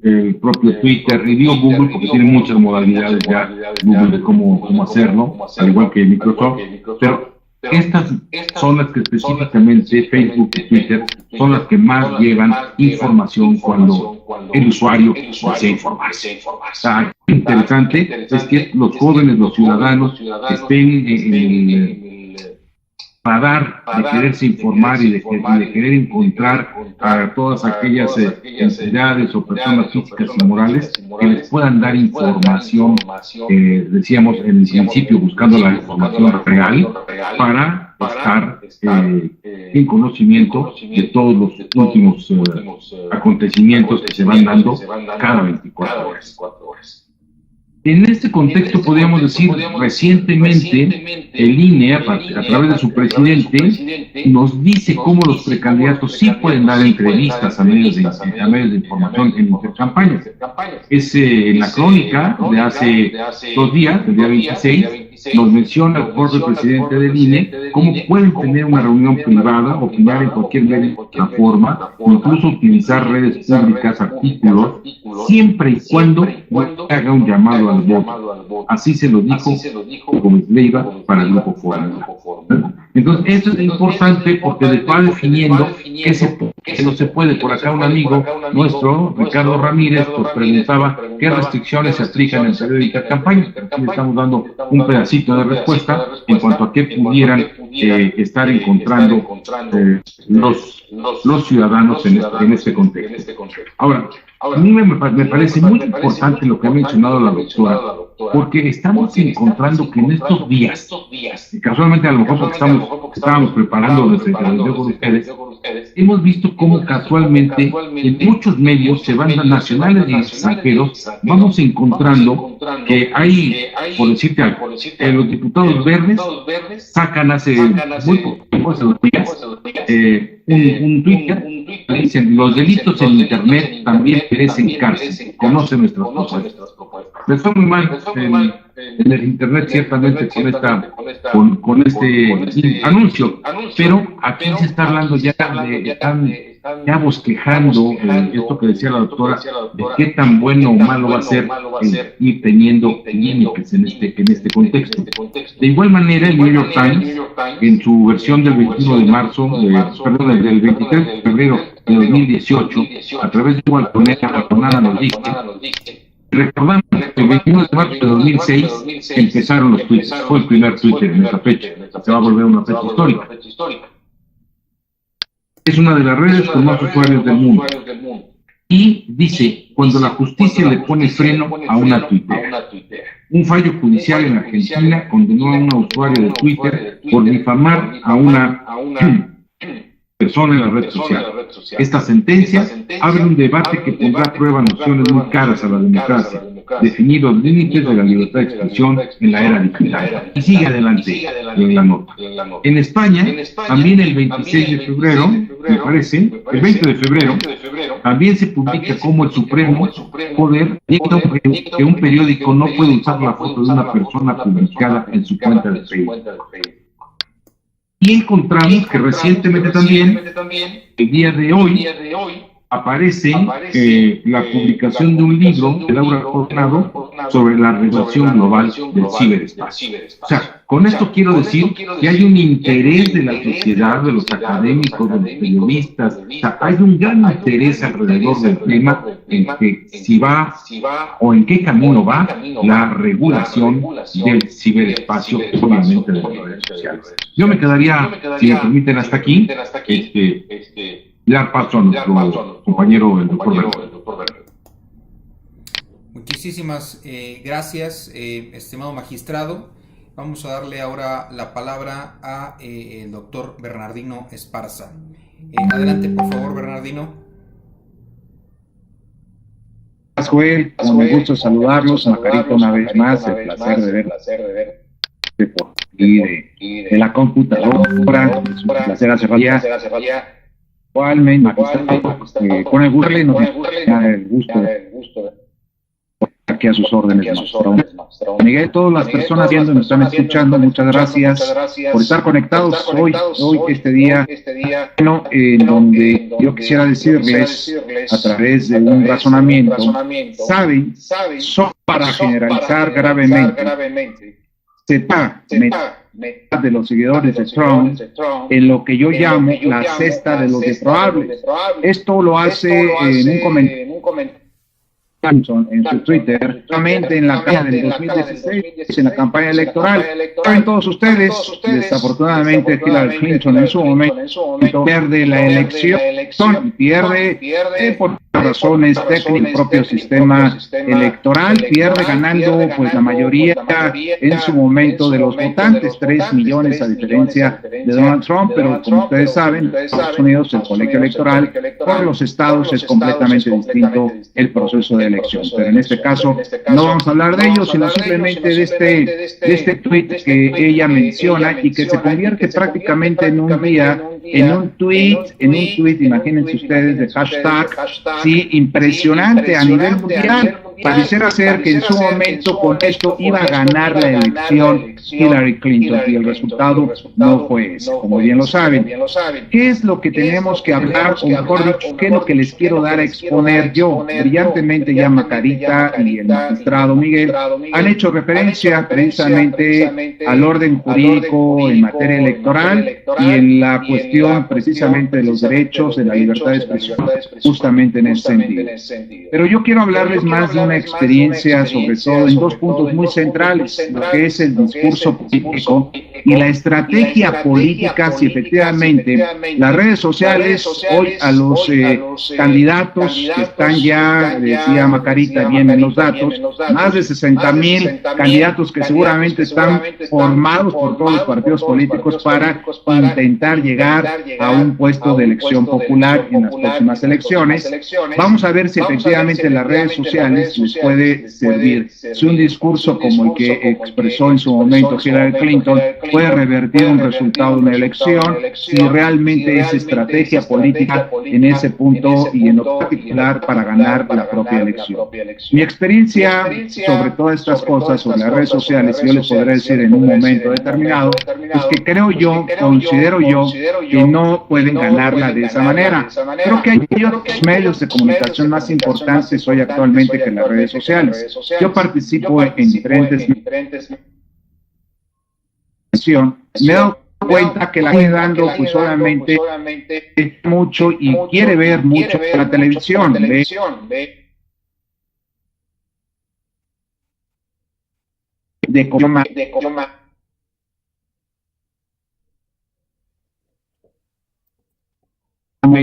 el propio Twitter, y digo Google porque tiene muchas modalidades ya, Google, de cómo hacerlo, al igual que Microsoft, pero estas son las que específicamente Facebook y Twitter son las que más llevan información cuando el usuario desea informarse. Está interesante es que los jóvenes, los ciudadanos, estén en el radar de quererse informar y de querer encontrar a todas aquellas entidades o personas físicas y morales que les puedan dar información, decíamos en el principio, buscando la información real para estar en conocimiento de todos los últimos aconteccionamientos que se van dando cada 24 horas. En este contexto podríamos decir, recientemente el INE, a través de su presidente, nos dice cómo los precandidatos sí pueden dar entrevistas a medios de información en intercampañas. Es en la crónica de hace 2 días, el día 26, nos menciona el propio presidente del INE cómo pueden tener una reunión privada, opinar en cualquier medio de plataforma, incluso utilizar redes públicas, artículos, siempre y cuando haga un llamado al voto. Así se lo dijo Gómez Leiva para el Grupo Fórmula. Entonces, esto es importante porque les va definiendo que no se puede. Por acá un amigo nuestro, Ricardo Ramírez, pues preguntaba qué restricciones se aplican en el periodo de intercampaña. Aquí le estamos dando un pedacito de respuesta en cuanto a qué pudieran estar encontrando los ciudadanos en este contexto. Ahora, a mí me parece muy importante lo que ha mencionado la doctora, porque estamos encontrando que en estos días, y casualmente a lo mejor porque estábamos preparando desde con ustedes, hemos visto cómo casualmente en muchos medios, se van nacionales y extranjeros, vamos encontrando que hay, por decirte algo, los diputados verdes sacan hace muy pocos días un Twitter, dicen los delitos en Internet también merecen cárcel, conocen nuestras propuestas. Les fue muy mal en el Internet ciertamente con este anuncio, pero aquí se está hablando ya están ya bosquejando esto que decía la doctora, de qué tan bueno o malo va a ser ir teniendo límites en este contexto. De igual manera, el New York Times, en su versión del 21 de marzo, del 23 de febrero de 2018, a través de igual Balconera nos dice, recordamos que el 21 de marzo de 2006 empezaron los tweets, fue el primer Twitter en esa fecha, se va a volver una fecha histórica. Es una de las redes con más usuarios del mundo. Y dice, cuando la justicia le pone freno a una tuitera. Un fallo judicial en Argentina condenó a una usuaria de Twitter por difamar a una persona en la red social. Esta sentencia abre un debate que pondrá a prueba nociones muy caras a la democracia, definir los límites de la libertad de expresión en la era digital. Y sigue adelante en la nota. En España, también el 26 de febrero, me parece, el 20 de febrero, también se publica cómo el Supremo Poder dicta que un periódico no puede usar la foto de una persona publicada en su cuenta de Facebook. Y encontramos que recientemente también, el día de hoy, aparece la publicación de un libro de Laura Coronado sobre la relación global del ciberespacio. O sea, con esto quiero decir que hay un interés de la sociedad, de los académicos, de los periodistas, o sea, hay un gran interés alrededor del tema en que si va o en qué camino va la regulación del ciberespacio, obviamente de las redes sociales. Yo me quedaría, si me permiten, hasta aquí, dar paso a nuestro compañero, el doctor Bernardo. Muchísimas gracias, estimado magistrado. Vamos a darle ahora la palabra a el doctor Bernardino Esparza. Adelante, por favor, Bernardino. Gracias, Joel. Con un gusto saludarlos. Macarita, una vez más, el placer de ver de la computadora. Es un placer hacer día. Igualmente, magistrado, con el gusto aquí a sus órdenes, magistrado. Miguel, todas las personas viendo y nos están escuchando, muchas gracias por estar conectados hoy este día, en donde yo quisiera decirles, a través de un razonamiento, saben, son para generalizar gravemente, sepa de los seguidores de Trump en lo que yo llamo la cesta de los deplorables. Esto lo hace en un comentario en su Twitter, justamente en la campaña del 2016, en la campaña electoral. Saben todos ustedes, desafortunadamente Hillary Clinton en su momento pierde la elección, pierde por razones técnicas, el propio sistema electoral, pierde ganando pues la mayoría en su momento de los votantes, 3 millones a diferencia de Donald Trump, pero como ustedes saben, en Estados Unidos el colegio electoral por los estados es completamente distinto el proceso de elección, pero en este caso no vamos a hablar de ello, sino simplemente de este tweet que ella menciona y que se convierte prácticamente en un día, en un tweet, imagínense ustedes, de hashtag, sí, impresionante a nivel mundial. Pareciera ser que en su momento con esto iba a ganar la elección Hillary Clinton y el resultado no fue ese, como bien lo saben. ¿Qué es lo que tenemos que hablar, o mejor dicho, qué es lo que les quiero dar a exponer yo? Brillantemente ya Macarita y el magistrado Miguel han hecho referencia precisamente al orden jurídico en materia electoral y en la cuestión precisamente de los derechos de la libertad de expresión, justamente en ese sentido. Pero yo quiero hablarles más de una experiencia, sobre todo en dos puntos muy centrales, lo que es el discurso político y la estrategia política, si efectivamente las redes sociales hoy a los candidatos que están ya, decía Macarita bien en los datos, más de 60,000 candidatos que seguramente están formados por todos los partidos políticos para intentar llegar a un puesto de elección popular en las próximas elecciones. Vamos a ver si efectivamente las redes sociales sociales les puede servir. Si un discurso como el que expresó en su momento Hillary Clinton puede revertir un resultado de una elección, si realmente es estrategia política en ese punto y en lo particular para ganar la propia elección. Mi experiencia sobre todas estas cosas, sobre las redes sociales, yo les podré decir en un momento determinado, es que considero yo, que no pueden ganarla de esa manera. Creo que hay otros medios de comunicación más importantes hoy actualmente que las redes sociales. Yo participo en diferentes me he dado cuenta que la gente dando pues obviamente mucho y quiere ver mucho la televisión, de cómo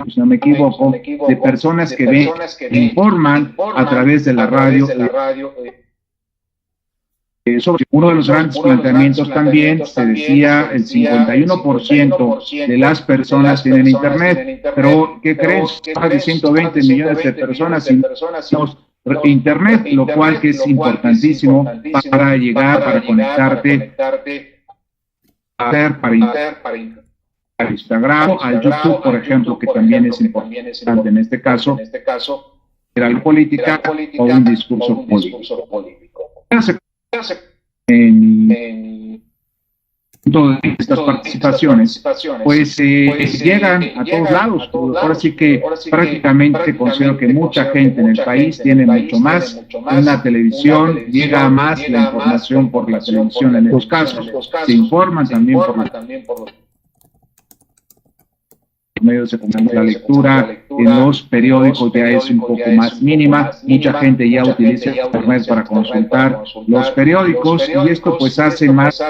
si no me equivoco, de personas que ven, informan a través de la radio. Sobre uno de los grandes planteamientos también se decía el 51% de las personas tienen internet, pero ¿qué creen? Más de 120 millones de personas sin internet, lo cual que es importantísimo para llegar, para conectarte, al Instagram, al YouTube, por ejemplo, que también es importante en este caso, era la política o un discurso político. En todas estas participaciones, pues llegan a todos lados. Ahora sí que prácticamente considero que mucha gente en el país tiene mucho más una televisión, llega más la información por la televisión en estos casos, se informan también por los medios de comunicación. La lectura en los periódicos ya es un poco más mínima, mucha gente ya utiliza internet para consultar los periódicos y esto pues hace más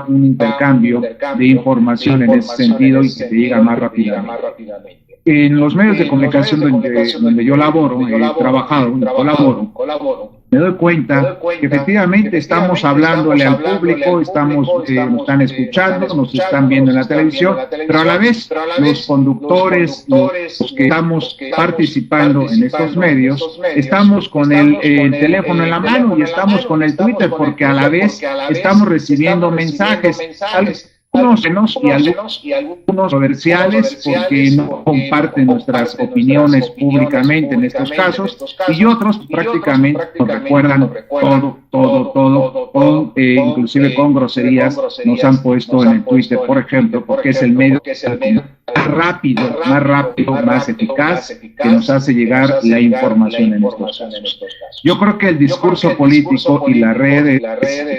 un intercambio de información en ese sentido y que te llega más rápidamente. En los medios de comunicación donde yo laboro, he trabajado y colaboro, me doy cuenta que efectivamente estamos hablándole al público, nos están escuchando, nos están viendo en la televisión, pero a la vez los conductores, los que estamos participando en estos medios, estamos con el teléfono en la mano y estamos con el Twitter porque a la vez estamos recibiendo mensajes, algunos y algunos controversiales porque no comparten nuestras opiniones públicamente en estos casos y otros prácticamente nos recuerdan todo, inclusive con groserías nos han puesto en el Twitter, por ejemplo, porque es el medio más rápido, más eficaz que nos hace llegar la información en estos casos. Yo creo que el discurso político y las redes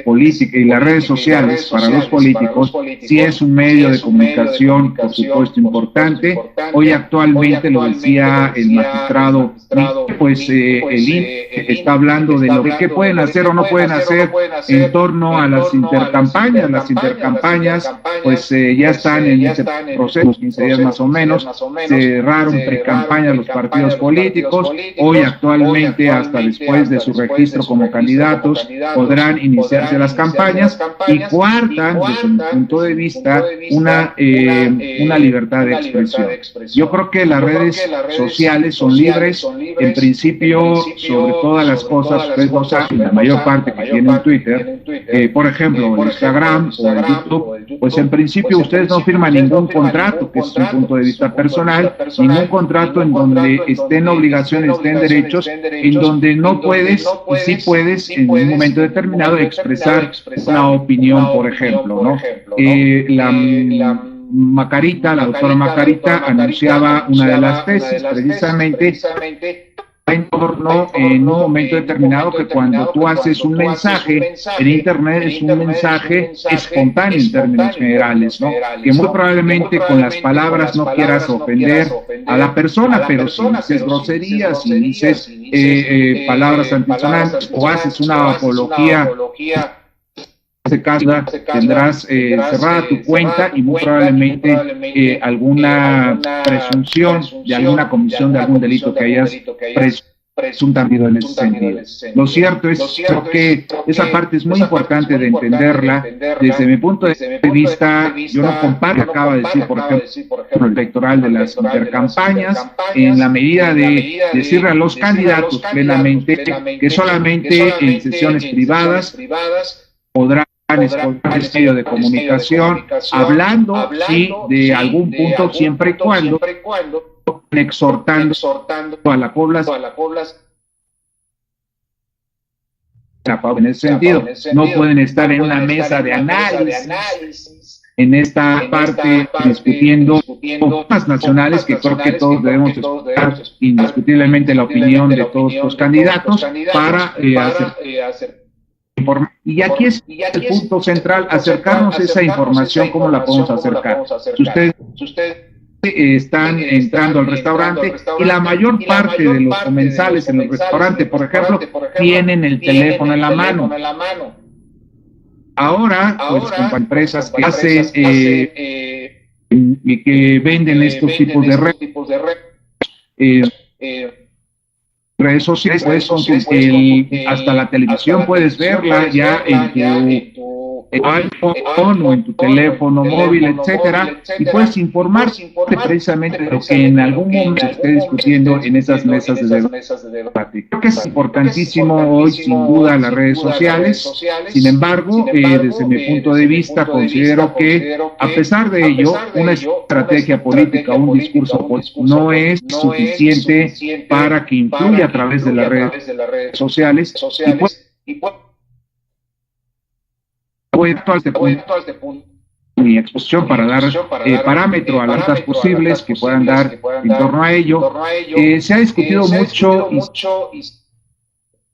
políticas y las redes sociales para los políticos sí es un medio de comunicación, por supuesto, importante. Hoy actualmente, lo decía el magistrado, pues el INE está hablando de lo que pueden hacer o no pueden hacer en torno a las intercampañas. Las intercampañas, pues ya están en ese proceso, 15 días más o menos, cerraron pre-campaña los partidos políticos. Hoy actualmente, hasta después de su registro como candidatos, podrán iniciarse las campañas y cuartan, desde mi punto de vista, una libertad de expresión. Yo creo que las redes sociales son libres, en principio, sobre todas las cosas, la mayor parte que tienen Twitter, por ejemplo, el Instagram o el YouTube, pues en principio ustedes no firman ningún contrato, que es un punto de vista personal, ningún contrato en donde estén obligaciones, estén derechos, en donde no puedes y sí puedes en un momento determinado expresar una opinión, por ejemplo, ¿no? La doctora Macarita anunciaba una de las tesis precisamente en torno en un momento determinado que cuando tú haces un mensaje en internet es un mensaje espontáneo en términos generales, ¿no? Que muy probablemente con las palabras no quieras ofender a la persona, pero si dices groserías, si dices palabras antisonantes o haces una apología, en este caso tendrás cerrada tu cuenta y muy probablemente alguna presunción de alguna comisión de algún delito que hayas presuntamente en ese sentido. Lo cierto es que esa parte es muy importante de entenderla. Desde mi punto de vista, yo no comparto lo que acaba de decir, por ejemplo, el electoral de las intercampañas, en la medida de decirle a los candidatos plenamente que solamente en sesiones privadas podrán escoger medio de comunicación, hablando, sí, de algún punto, siempre y cuando exhortando a la población en ese sentido. No pueden estar en una mesa de análisis en esta parte discutiendo temas nacionales, que creo que todos debemos escuchar indiscutiblemente la opinión de todos los candidatos para hacer. Y aquí es el punto central, acercarnos a esa información. ¿Cómo la podemos acercar? Si ustedes están entrando al restaurante y la mayor parte de los comensales en el restaurante, por ejemplo, tienen el teléfono en la mano. Ahora, pues con empresas que hacen y que venden estos tipos de redes sociales, pues hasta la televisión puedes verla ya en tu iPhone o en tu teléfono móvil, etcétera, y puedes informarte precisamente de lo que en algún momento se esté discutiendo en esas mesas de debate. Creo que es importantísimo hoy, sin duda, las redes sociales. Sin embargo, desde mi punto de vista, considero que, a pesar de ello, una estrategia política, un discurso político, no es suficiente para que influya a través de las redes sociales y puesto a este punto mi exposición para dar parámetro a las rutas posibles que puedan dar en torno a ello. Se ha discutido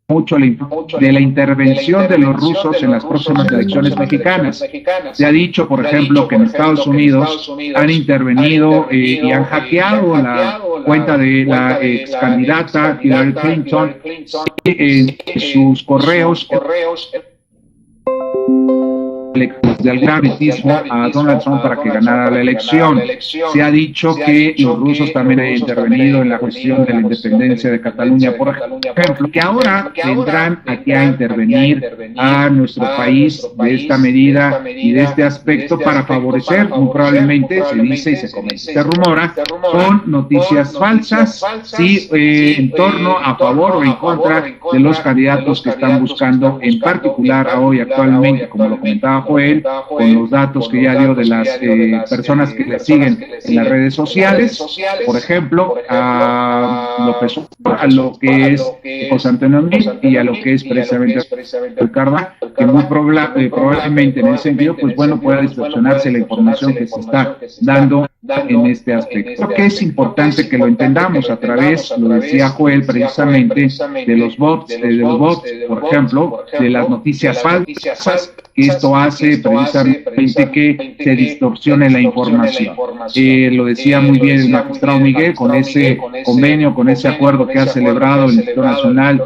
mucho de la intervención de los rusos en las próximas elecciones mexicanas. Se ha dicho, por ejemplo, que en Estados Unidos han intervenido y han hackeado la cuenta de la ex candidata Hillary Clinton en sus correos de algún favoritismo a Donald Trump para que ganara la elección. Se ha dicho que los rusos también han intervenido en la cuestión de la independencia de Cataluña, por ejemplo, que ahora vendrán aquí a intervenir a nuestro país de esta medida y de este aspecto para favorecer, muy probablemente, se dice y se comenta, se rumora, con noticias falsas, sí, en torno, a favor o en contra de los candidatos que están buscando, en particular a hoy actualmente, como lo comentaba Joel, con los datos que ya dio de las personas que le siguen en las redes sociales, por ejemplo, a lo que es José Antonio Meade y a lo que es precisamente Ricardo, que muy probablemente en ese sentido, pues bueno, pueda distorsionarse la información que se está dando en este aspecto. Creo que es importante que lo entendamos a través, lo decía Joel, precisamente de los bots, por ejemplo, de las noticias falsas, que esto hace precisamente que se distorsione la información. Lo decía muy bien el magistrado Miguel con ese convenio, con ese acuerdo que ha celebrado el Instituto Nacional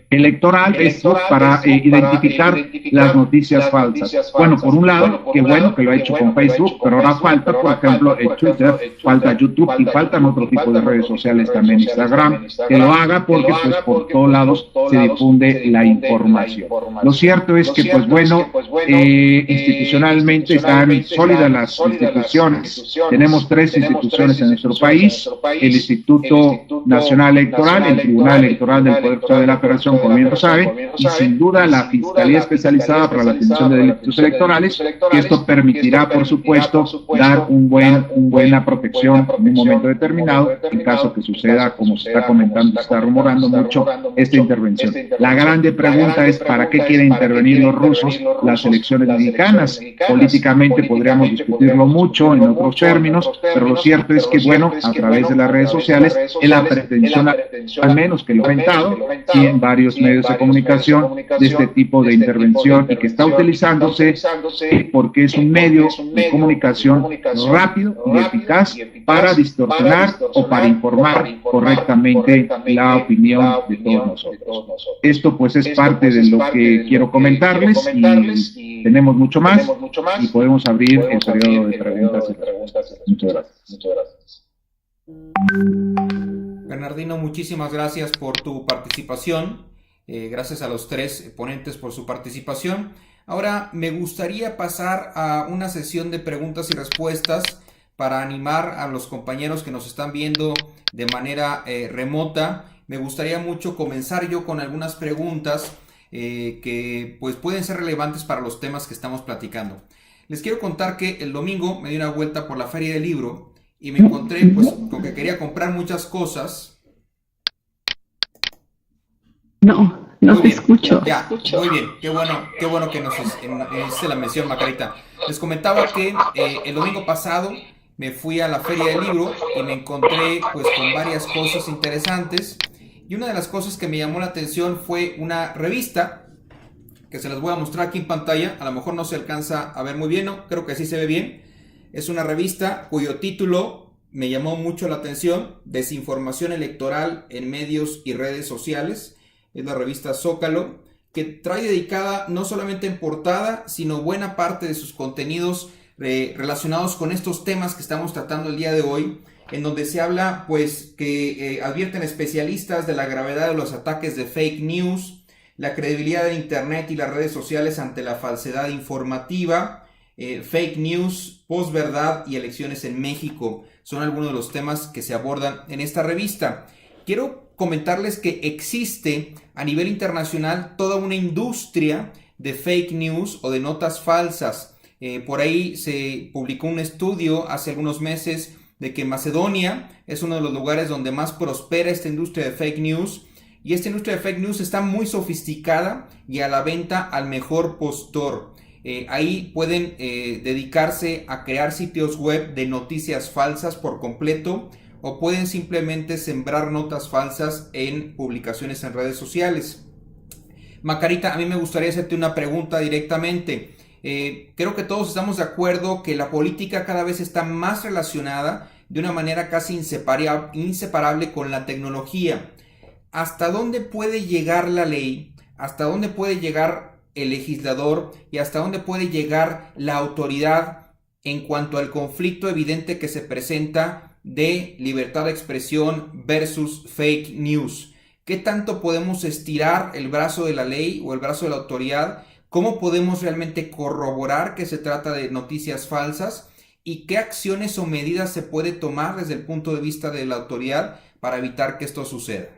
Electoral, esto para identificar las noticias falsas. Bueno, por un lado, qué bueno que lo ha hecho con Facebook, pero ahora falta, por ejemplo, Twitter, falta YouTube y faltan otro tipo de redes sociales también, Instagram, que lo haga porque pues por todos lados se difunde la información. Lo cierto es que, pues bueno, institucionalmente están sólidas las instituciones. Tenemos 3 instituciones en nuestro país: el Instituto Nacional Electoral, el Tribunal Electoral del Poder Judicial de la Federación, como bien lo sabe, y sin duda la Fiscalía Especializada para la Atención de Delitos Electorales, que esto permitirá, por supuesto, dar buena protección en un momento determinado, en caso que suceda, como se está comentando, se está rumorando mucho, esta intervención. La grande pregunta es: ¿para qué quieren intervenir los rusos las elecciones mexicanas? Políticamente podríamos discutirlo mucho en otros términos, pero lo cierto es que, bueno, a través de las redes sociales, es la pretensión, al menos que lo he comentado, y en varios medios de comunicación, de este tipo de intervención, y que está utilizándose porque es un medio de comunicación rápido y eficaz para distorsionar o para informar correctamente la opinión de todos nosotros. Esto pues es parte de lo que quiero comentarles, y tenemos mucho más y podemos abrir el periodo de preguntas y respuestas. Muchas gracias. Bernardino, muchísimas gracias por tu participación. Gracias a los tres ponentes por su participación. Ahora me gustaría pasar a una sesión de preguntas y respuestas para animar a los compañeros que nos están viendo de manera remota. Me gustaría mucho comenzar yo con algunas preguntas que pues pueden ser relevantes para los temas que estamos platicando. Les quiero contar que el domingo me di una vuelta por la Feria del Libro y me encontré pues con que quería comprar muchas cosas. No te escucho. Ya, muy bien, qué bueno que nos hice la mención, Margarita. Les comentaba que el domingo pasado me fui a la Feria del Libro y me encontré pues con varias cosas interesantes. Y una de las cosas que me llamó la atención fue una revista que se las voy a mostrar aquí en pantalla. A lo mejor no se alcanza a ver muy bien, ¿no? Creo que sí se ve bien. Es una revista cuyo título me llamó mucho la atención: Desinformación electoral en medios y redes sociales. Es la revista Zócalo, que trae dedicada no solamente en portada, sino buena parte de sus contenidos relacionados con estos temas que estamos tratando el día de hoy, en donde se habla pues que advierten especialistas de la gravedad de los ataques de fake news, la credibilidad de Internet y las redes sociales ante la falsedad informativa, fake news, posverdad y elecciones en México. Son algunos de los temas que se abordan en esta revista. Quiero comentarles que existe a nivel internacional toda una industria de fake news o de notas falsas. Por ahí se publicó un estudio hace algunos meses de que Macedonia es uno de los lugares donde más prospera esta industria de fake news, y esta industria de fake news está muy sofisticada y a la venta al mejor postor. Ahí pueden dedicarse a crear sitios web de noticias falsas por completo, o pueden simplemente sembrar notas falsas en publicaciones en redes sociales. Macarita, a mí me gustaría hacerte una pregunta directamente. Creo que todos estamos de acuerdo que la política cada vez está más relacionada de una manera casi inseparable con la tecnología. ¿Hasta dónde puede llegar la ley? ¿Hasta dónde puede llegar el legislador? ¿Y hasta dónde puede llegar la autoridad en cuanto al conflicto evidente que se presenta de libertad de expresión versus fake news? ¿Qué tanto podemos estirar el brazo de la ley o el brazo de la autoridad? ¿Cómo podemos realmente corroborar que se trata de noticias falsas? ¿Y qué acciones o medidas se puede tomar desde el punto de vista de la autoridad para evitar que esto suceda?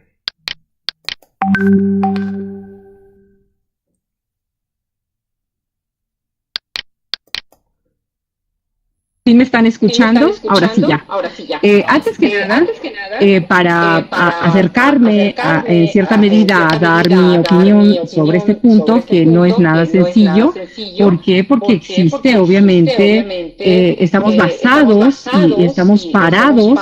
¿Sí me están escuchando? Ahora sí ya. Antes que nada, para acercarme en cierta medida a dar mi opinión sobre este punto, que no es nada sencillo. ¿Por qué? Porque existe, obviamente, estamos basados y estamos parados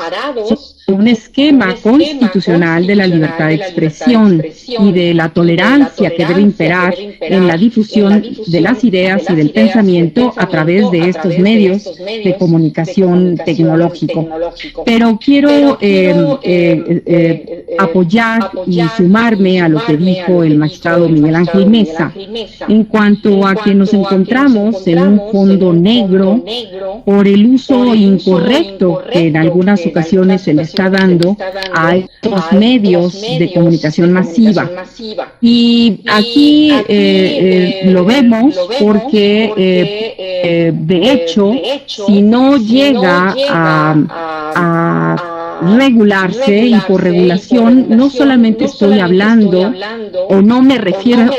sobre un esquema constitucional de la libertad de expresión y de la tolerancia que debe imperar en la difusión de las ideas y del pensamiento a través de estos medios de comunicación tecnológico. Pero quiero apoyar y sumarme a lo que dijo el magistrado Miguel Ángel Mesa en cuanto a que nos encontramos en un fondo negro por el uso incorrecto que en algunas ocasiones se le está dando a estos medios de comunicación masiva. Y aquí lo vemos porque, de hecho, si no llega a regularse, y por regulación no solamente estoy hablando o no me refiero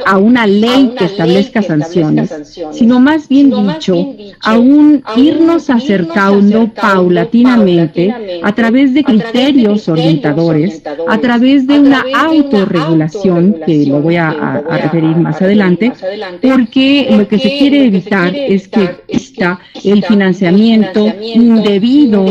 a una ley que establezca sanciones, sino más bien dicho a un irnos acercando paulatinamente a través de criterios orientadores, a través de una autorregulación, que lo voy a referir más adelante, porque lo que se quiere evitar es que exista el financiamiento indebido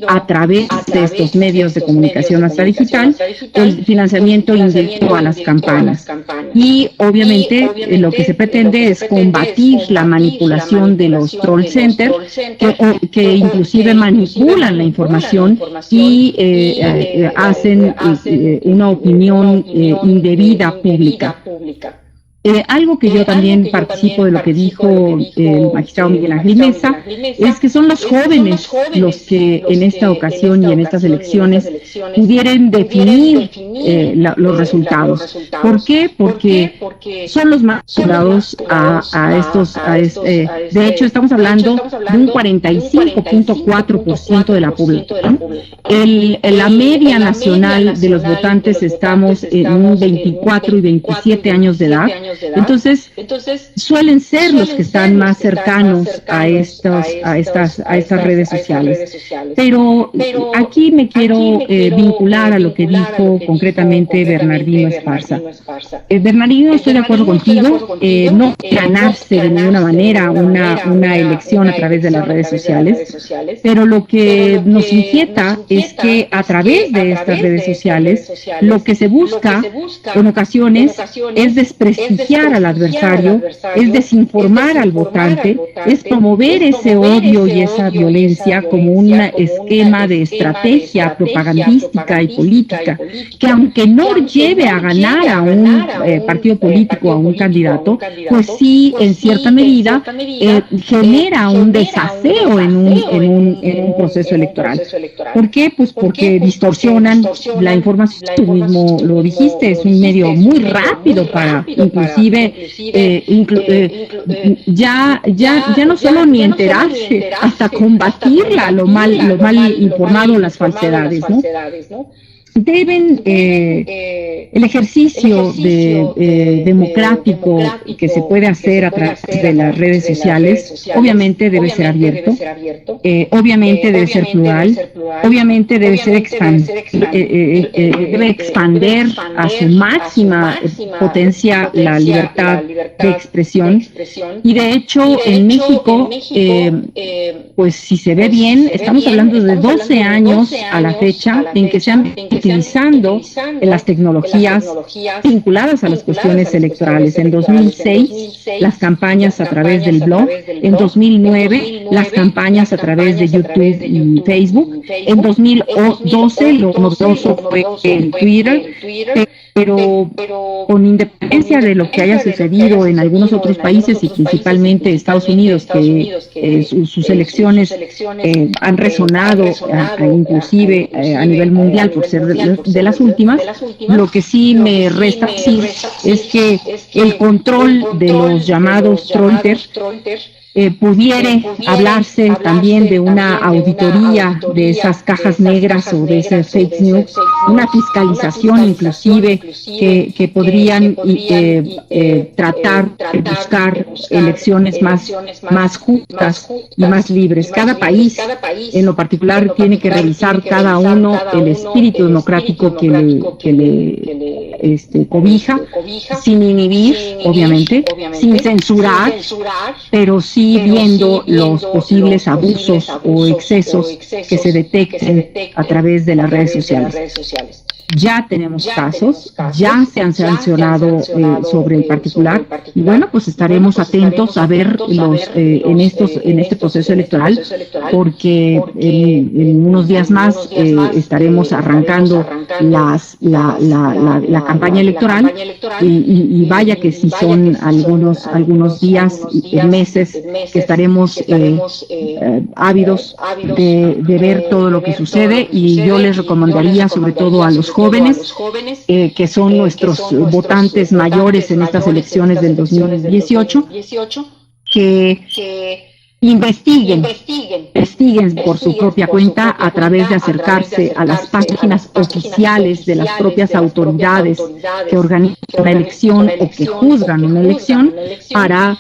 a través de estos medios de comunicación hasta digital, el financiamiento indebido a las campañas. Y obviamente lo que se pretende es combatir la manipulación de los troll centers, que inclusive manipulan la información y hacen una opinión indebida pública. Algo que yo también participo de lo que dijo el magistrado Miguel Ángel Mesa es que son los jóvenes los que en esta ocasión y en estas elecciones pudieran definir los resultados. ¿Por qué? Porque son los más vinculados a estos, de hecho estamos hablando de un 45.4% de la población. La media nacional de los votantes estamos en un 24 y 27 años de edad. Entonces, suelen ser los que están más cercanos a estas redes sociales. Pero aquí me quiero vincular a lo que dijo concretamente Bernardino Esparza. Bernardino, estoy de acuerdo contigo, no ganarse de ninguna manera una elección a través de las redes sociales, pero lo que nos inquieta es que a través de estas redes sociales lo que se busca en ocasiones es desprestigiar al adversario, es desinformar al votante, es promover ese odio y esa violencia como un esquema de estrategia propagandística y política, que aunque no lleve a ganar a un partido político, a un candidato, pues sí, en cierta medida, genera un desaseo en un proceso electoral. ¿Por qué? Pues porque distorsionan la información. Tú mismo lo dijiste, es un medio muy rápido para inclusive ya no solo ni enterarse, hasta combatirla, lo mal informado, las falsedades, ¿no? Deben, el ejercicio democrático que se puede hacer a través de las redes sociales, obviamente debe ser abierto, obviamente debe ser plural, obviamente debe ser debe expander a su máxima potencia la libertad de expresión. Y de hecho, en México, pues si se ve bien, estamos hablando de 12 años a la fecha en que se han utilizando las tecnologías vinculadas a las cuestiones electorales. En 2006, las campañas a través del blog. En 2009, las campañas a través de YouTube y Facebook. En 2012, lo novedoso fue en Twitter. Pero con independencia de lo que haya sucedido en algunos otros países y principalmente Estados Unidos, que sus elecciones han resonado inclusive a nivel mundial por ser de las últimas, lo que sí me resta decir es que el control de los llamados trollers pudiere hablarse también de una auditoría de esas cajas negras o de esas fake news, una fiscalización inclusive que podrían tratar de buscar elecciones más justas y más libres. Cada país en lo particular tiene que revisar cada uno el espíritu democrático que le cobija, sin inhibir, obviamente, sin censurar, pero sí viendo los posibles abusos o excesos que se detecten a través de las redes sociales. Ya tenemos casos, ya se han sancionado sobre el particular y bueno, pues estaremos atentos a ver en este proceso electoral, porque en unos días más estaremos arrancando la campaña electoral y vaya que si son algunos días y meses que estaremos ávidos de ver todo lo que sucede, y yo les recomendaría sobre todo a los jóvenes, que son nuestros votantes mayores en estas elecciones del 2018, que investiguen por su propia cuenta a través de acercarse a las páginas oficiales de las propias autoridades que organizan una elección o que juzgan una elección, para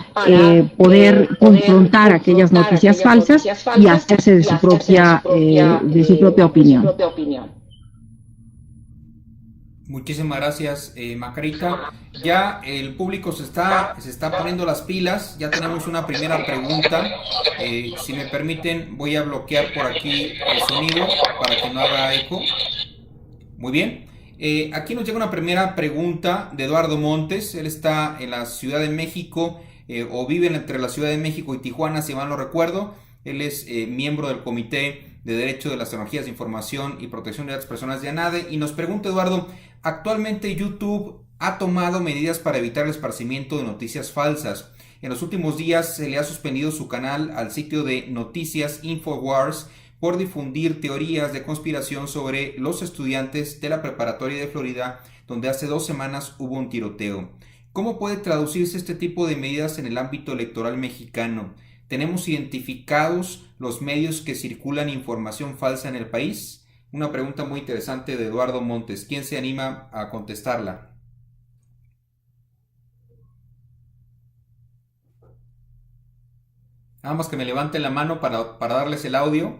poder confrontar aquellas noticias falsas y hacerse de su propia opinión. Muchísimas gracias, Macarita. Ya el público se está poniendo las pilas. Ya tenemos una primera pregunta. Si me permiten, voy a bloquear por aquí el sonido para que no haga eco. Muy bien. Aquí nos llega una primera pregunta de Eduardo Montes. Él está en la Ciudad de México, o vive entre la Ciudad de México y Tijuana, si mal no recuerdo. Él es miembro del Comité de Derecho de las Tecnologías de Información y Protección de Datos Personales de ANADE, y nos pregunta, Eduardo, actualmente YouTube ha tomado medidas para evitar el esparcimiento de noticias falsas. En los últimos días se le ha suspendido su canal al sitio de noticias InfoWars por difundir teorías de conspiración sobre los estudiantes de la preparatoria de Florida, donde hace 2 semanas hubo un tiroteo. ¿Cómo puede traducirse este tipo de medidas en el ámbito electoral mexicano? ¿Tenemos identificados los medios que circulan información falsa en el país? Una pregunta muy interesante de Eduardo Montes. ¿Quién se anima a contestarla? Nada más que me levanten la mano para darles el audio,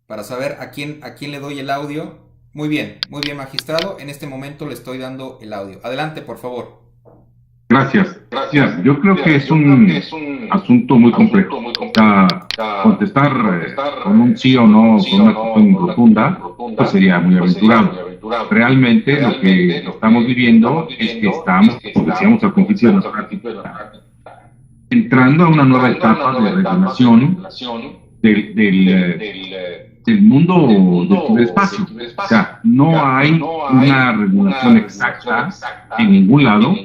para saber a quién le doy el audio. Muy bien, magistrado. En este momento le estoy dando el audio. Adelante, por favor. Gracias. Yo creo que es un asunto muy complejo. Contestar con un sí o no, con una cuestión rotunda, pues sería muy aventurado. Realmente lo que estamos viviendo es que estamos, como decíamos al principio de la práctica, entrando a una nueva etapa de regulación del mundo del ciberespacio. O sea, no hay una regulación exacta en ningún lado,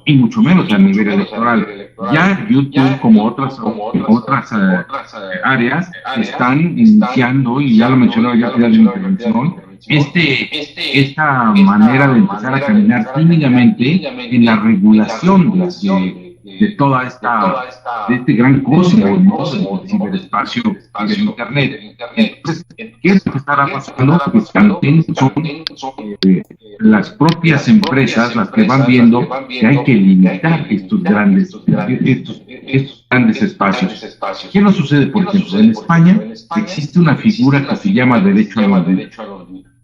y mucho menos a nivel electoral. Ya YouTube, como otras áreas, están iniciando, y ya lo mencionaba yo en la intervención, esta manera de empezar a caminar tímidamente en la regulación de toda de este gran cosmos, ¿no?, del ciberespacio y del Internet. Entonces, ¿qué es lo que estará pasando? Pues también son las propias empresas las que van viendo que hay que limitar estos grandes espacios. ¿Qué nos sucede, por ejemplo? En España existe una figura que se llama derecho al olvido.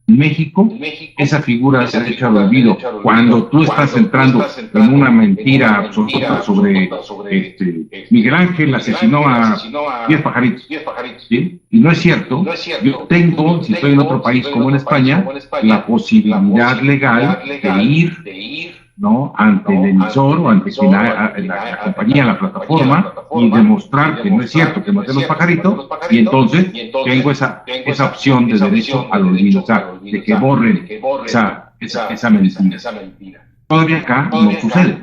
En México, esa figura de derecho al olvido, cuando tú estás entrando en una mentira absoluta sobre Miguel Ángel asesinó a 10 pajaritos, ¿sí? Y no es cierto. Yo tengo, si estoy en otro país como en España, la posibilidad legal de ir, ¿no?, ante el emisor o ante la compañía, la plataforma, y demostrar que no es cierto que maté los pajaritos, y entonces tengo esa opción de derecho al olvido, o sea, de que borren esa mentira. Todavía acá no sucede.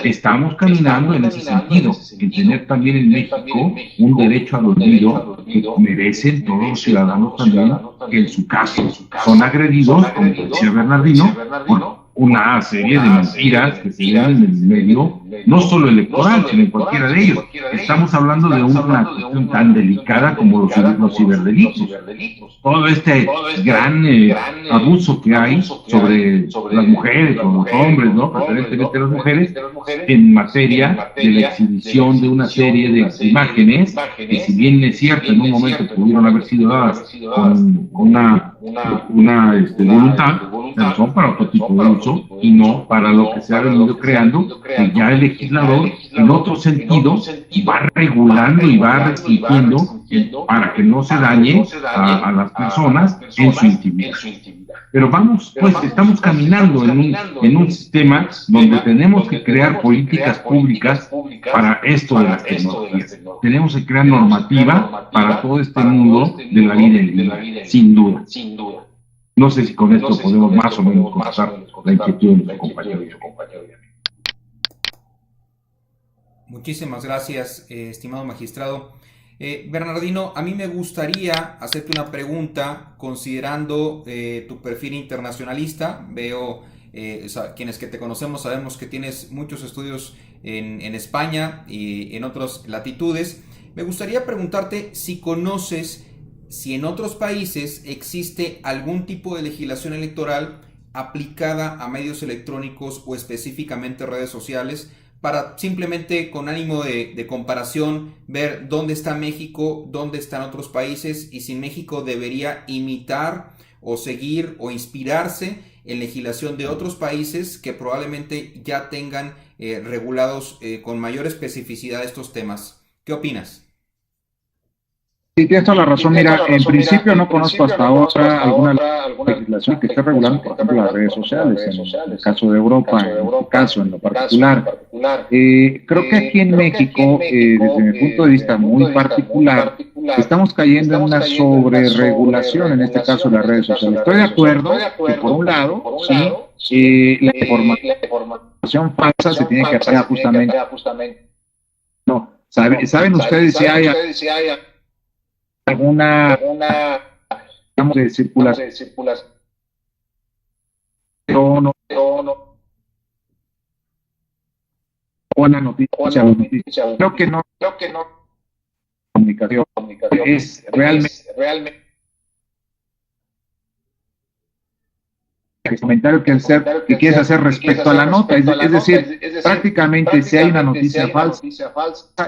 Estamos caminando en ese sentido, en tener también en México un derecho al olvido que merecen todos los ciudadanos también, que en su caso son agredidos, como decía Bernardino, por una serie de mentiras que se ven en el medio, no solo electoral, sino en cualquiera de ellos. Estamos hablando de una cuestión tan delicada como los ciberdelitos. Todo este gran abuso que hay sobre las mujeres o los hombres, ¿no?, preferentemente las mujeres, en materia de la exhibición de una serie de imágenes que, si bien es cierto, en un momento pudieron haber sido dadas con una voluntad, pero son para otro tipo de uso y no para lo que se ha venido creando, que ya el legislador en otro sentido va regulando y va restringiendo para que no se dañe a las personas en su intimidad. Pero estamos caminando en un sistema donde tenemos que crear políticas públicas para esto de las tecnologías. Tenemos que crear normativa para todo este mundo de la vida en línea, sin duda. No sé si con esto podemos más o menos contestar la inquietud de nuestro compañero. Muchísimas gracias, estimado magistrado. Bernardino, a mí me gustaría hacerte una pregunta considerando tu perfil internacionalista. Veo, quienes que te conocemos sabemos que tienes muchos estudios en España y en otras latitudes. Me gustaría preguntarte si conoces si en otros países existe algún tipo de legislación electoral aplicada a medios electrónicos o específicamente redes sociales, para simplemente, con ánimo de comparación, ver dónde está México, dónde están otros países, y si México debería imitar o seguir o inspirarse en legislación de otros países que probablemente ya tengan regulados con mayor especificidad estos temas. ¿Qué opinas? Sí, tienes toda la razón. Mira, en principio no conozco hasta ahora alguna legislación que esté regulando, por ejemplo, las redes sociales, en el caso de Europa, en este caso, en lo particular. Creo que aquí en México, desde mi punto de vista muy particular, estamos cayendo en una sobreregulación, en este caso de las redes sociales. Estoy de acuerdo que, por un lado, sí, la información falsa se tiene que apegar justamente. No, ¿saben ustedes si hay alguna, digamos, de circulación? No, buena noticia. Creo que no. Comunicación es realmente el comentario que quieres hacer respecto a la nota, es decir, prácticamente si hay una noticia falsa,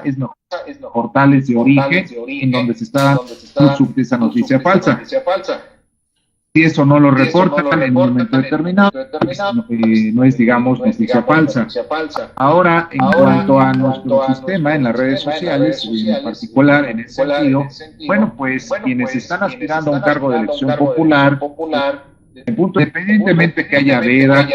es mejor portales de origen en donde se está dando esa noticia falsa. Si eso no lo reportan en un momento determinado, no es, digamos, noticia falsa. Ahora, en cuanto a nuestro sistema en las redes sociales, en particular en ese sentido, bueno, pues quienes están aspirando a un cargo de elección popular, independientemente que haya veda,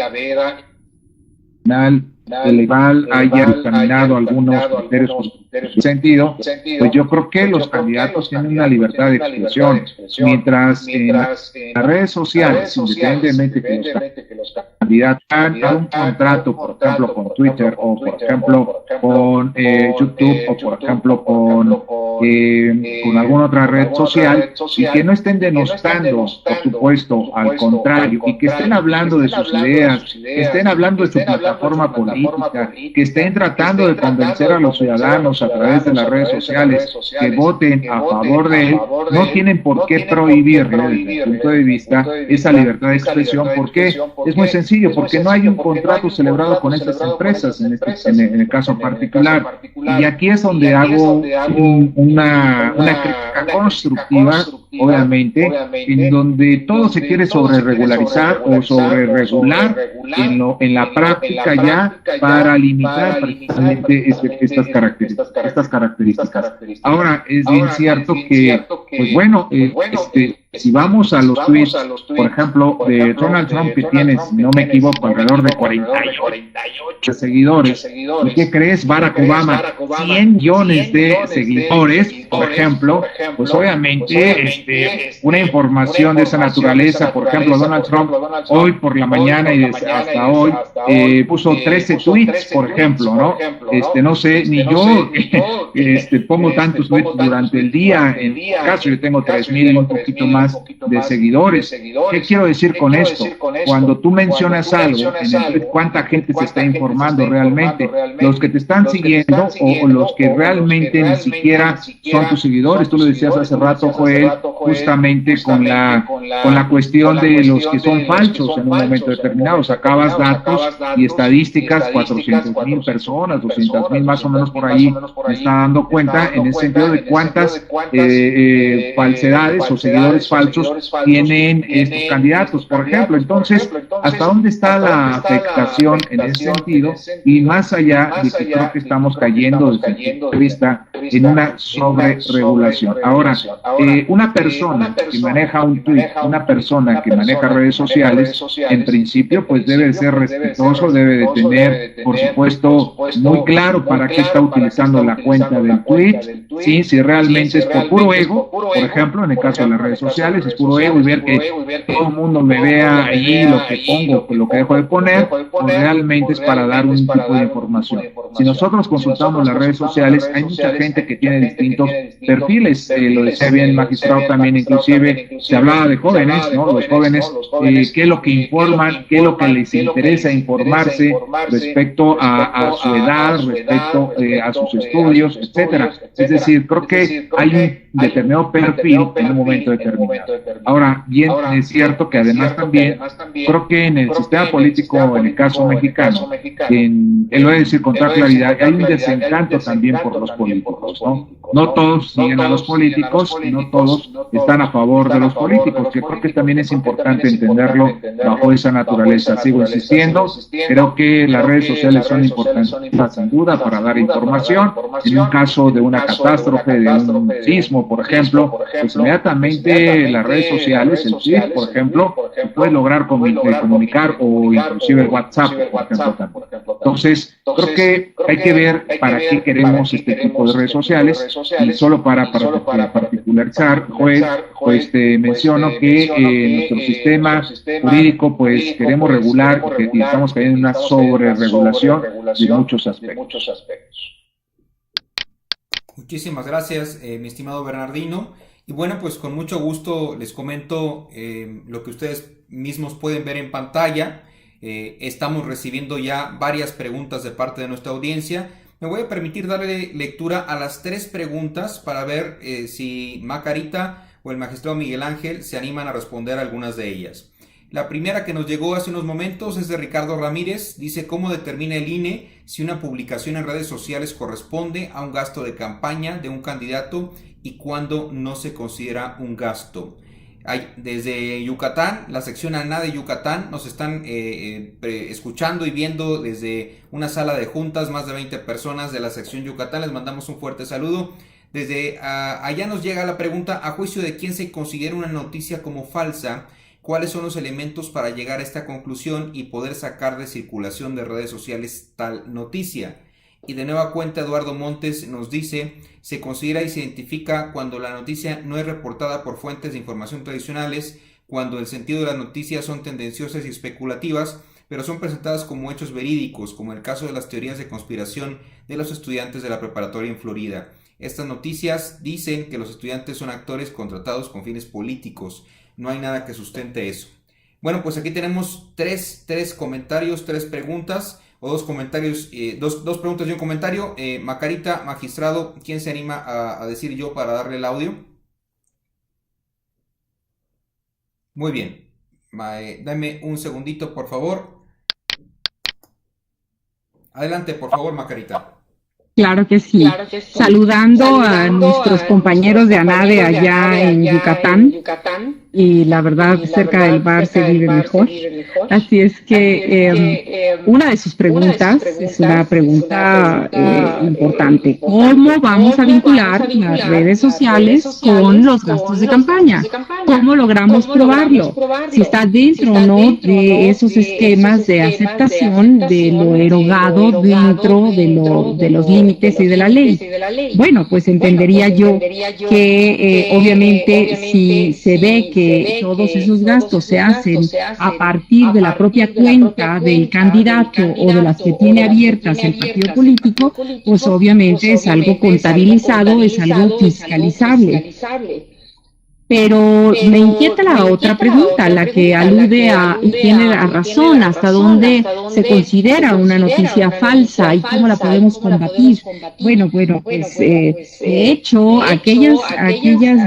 el legal haya caminado algunos criterios en su sentido, pues yo creo que los candidatos tienen una libertad de expresión, mientras en las redes sociales, independientemente que los candidatos hagan un contrato, por ejemplo, con Twitter, o por ejemplo, con YouTube, o por ejemplo, con alguna otra red social, y que no estén denostando, por supuesto, al contrario, y que estén hablando de sus ideas, que estén hablando de su plataforma política, que estén tratando de convencer a los ciudadanos a través de las redes sociales que voten a favor de él, no tienen por qué prohibir, desde mi punto de vista, esa libertad de expresión. ¿Por qué? Es muy sencillo, porque no hay un contrato celebrado con estas empresas, en el caso particular. Y aquí es donde hago una crítica constructiva, obviamente, en donde todo se quiere sobre regularizar o sobre regular en la práctica ya para limitar precisamente estas características. Ahora, es bien cierto que, pues bueno, si vamos a los tweets, por ejemplo, de Donald Trump, que tiene, si no me equivoco, alrededor de 48 seguidores, ¿y qué crees? Barack Obama, 100 millones de seguidores, por ejemplo, pues obviamente una información de esa naturaleza, por ejemplo, Donald Trump hoy por la mañana y hasta hoy puso 13 tweets, por ejemplo, ¿no? No sé, ni yo pongo tantos tweets durante el día. En mi caso, yo tengo 3,000 y un poquito más de seguidores. ¿Qué quiero decir con esto? Cuando tú mencionas algo, en el tweet, ¿cuánta gente se está informando realmente? Los que te están siguiendo o los que realmente ni siquiera son tus seguidores. Tú lo decías hace rato, Joel, justamente con la cuestión de los que son falsos en un momento determinado. Sacabas datos y estadísticas, 400,000 personas, 200,000 más o menos por ahí, me está dando cuenta en el sentido de cuántas falsedades o seguidores falsos tienen estos candidatos, por ejemplo. Entonces, ¿hasta dónde está la afectación en ese sentido? Y más allá de que creo que estamos cayendo desde mi punto de vista en una sobreregulación. Ahora, una persona que maneja un tweet, una persona que maneja redes sociales, en principio, pues debe de ser respetuoso, debe de tener, por supuesto, muy claro para qué está utilizando la cuenta del tweet, ¿sí? Si realmente es por puro ego, por ejemplo, en el caso de las redes sociales, es puro ego y ver que todo el mundo me vea ahí lo que pongo, lo que dejo de poner, o realmente es para dar un tipo de información. Si nosotros consultamos las redes sociales, hay mucha gente que tiene distintos perfiles, lo decía bien el magistrado también, inclusive se hablaba de jóvenes, ¿no? Los jóvenes, qué es lo que informan, qué es lo que les interesa informarse respecto a su edad, respecto a sus estudios, etcétera. Es decir, creo que hay un determinado perfil en un momento determinado. Ahora, bien, es cierto que además también, creo que en el sistema político, en el caso mexicano, lo voy a decir con toda claridad, hay un desencanto también por los políticos, ¿no? No todos siguen a los políticos y no todos están a favor de los políticos, que creo que también es importante entenderlo bajo esa naturaleza. Sigo insistiendo, creo que las redes sociales son importantísimas sin duda para dar información. En un caso de una catástrofe, de un sismo, por ejemplo, pues inmediatamente las redes sociales, el tweet, por ejemplo, puede lograr comunicar, o inclusive el WhatsApp, por ejemplo, también. Entonces, creo que hay que ver para qué queremos este tipo de redes sociales, y solo para particularizar, Joel, pues te menciono que nuestro sistema jurídico, pues queremos regular y estamos cayendo en una sobreregulación de muchos aspectos. Muchísimas gracias, mi estimado Bernardino. Y bueno, pues con mucho gusto les comento lo que ustedes mismos pueden ver en pantalla. Estamos recibiendo ya varias preguntas de parte de nuestra audiencia. Me voy a permitir darle lectura a las 3 preguntas para ver si Macarita o el magistrado Miguel Ángel se animan a responder algunas de ellas. La primera que nos llegó hace unos momentos es de Ricardo Ramírez. Dice: ¿cómo determina el INE si una publicación en redes sociales corresponde a un gasto de campaña de un candidato y cuándo no se considera un gasto? Desde Yucatán, la sección ANA de Yucatán, nos están escuchando y viendo desde una sala de juntas, más de 20 personas de la sección Yucatán. Les mandamos un fuerte saludo. Desde allá nos llega la pregunta: ¿a juicio de quién se considera una noticia como falsa? ¿Cuáles son los elementos para llegar a esta conclusión y poder sacar de circulación de redes sociales tal noticia? Y de nueva cuenta Eduardo Montes nos dice: se considera y se identifica cuando la noticia no es reportada por fuentes de información tradicionales, cuando el sentido de las noticias son tendenciosas y especulativas, pero son presentadas como hechos verídicos, como el caso de las teorías de conspiración de los estudiantes de la preparatoria en Florida. Estas noticias dicen que los estudiantes son actores contratados con fines políticos. No hay nada que sustente eso. Bueno, pues aquí tenemos tres comentarios, 3 preguntas, o 2 comentarios, dos preguntas y un comentario. Macarita, magistrado, ¿quién se anima a decir yo para darle el audio? Muy bien. Dame un segundito, por favor. Adelante, por favor, Macarita. Claro que sí. Saludando a nuestros compañeros de ANADE allá en Yucatán. Y la verdad, cerca del bar se vive mejor. Así es que una de sus preguntas es una pregunta importante. ¿Cómo vamos a vincular las redes sociales con los gastos de campaña? ¿Cómo logramos probarlo? Si está dentro o no de esos esquemas de aceptación de lo erogado dentro de los límites y de la ley. Bueno, pues entendería yo que obviamente si se ve que todos esos gastos se hacen a partir de la propia cuenta del candidato o de las que tiene abiertas el partido político, pues obviamente es algo contabilizado, es algo fiscalizable. Pero me inquieta la otra pregunta, la que alude a, y tiene razón, hasta dónde se considera una noticia falsa y cómo la podemos combatir. Bueno, pues de hecho, aquellas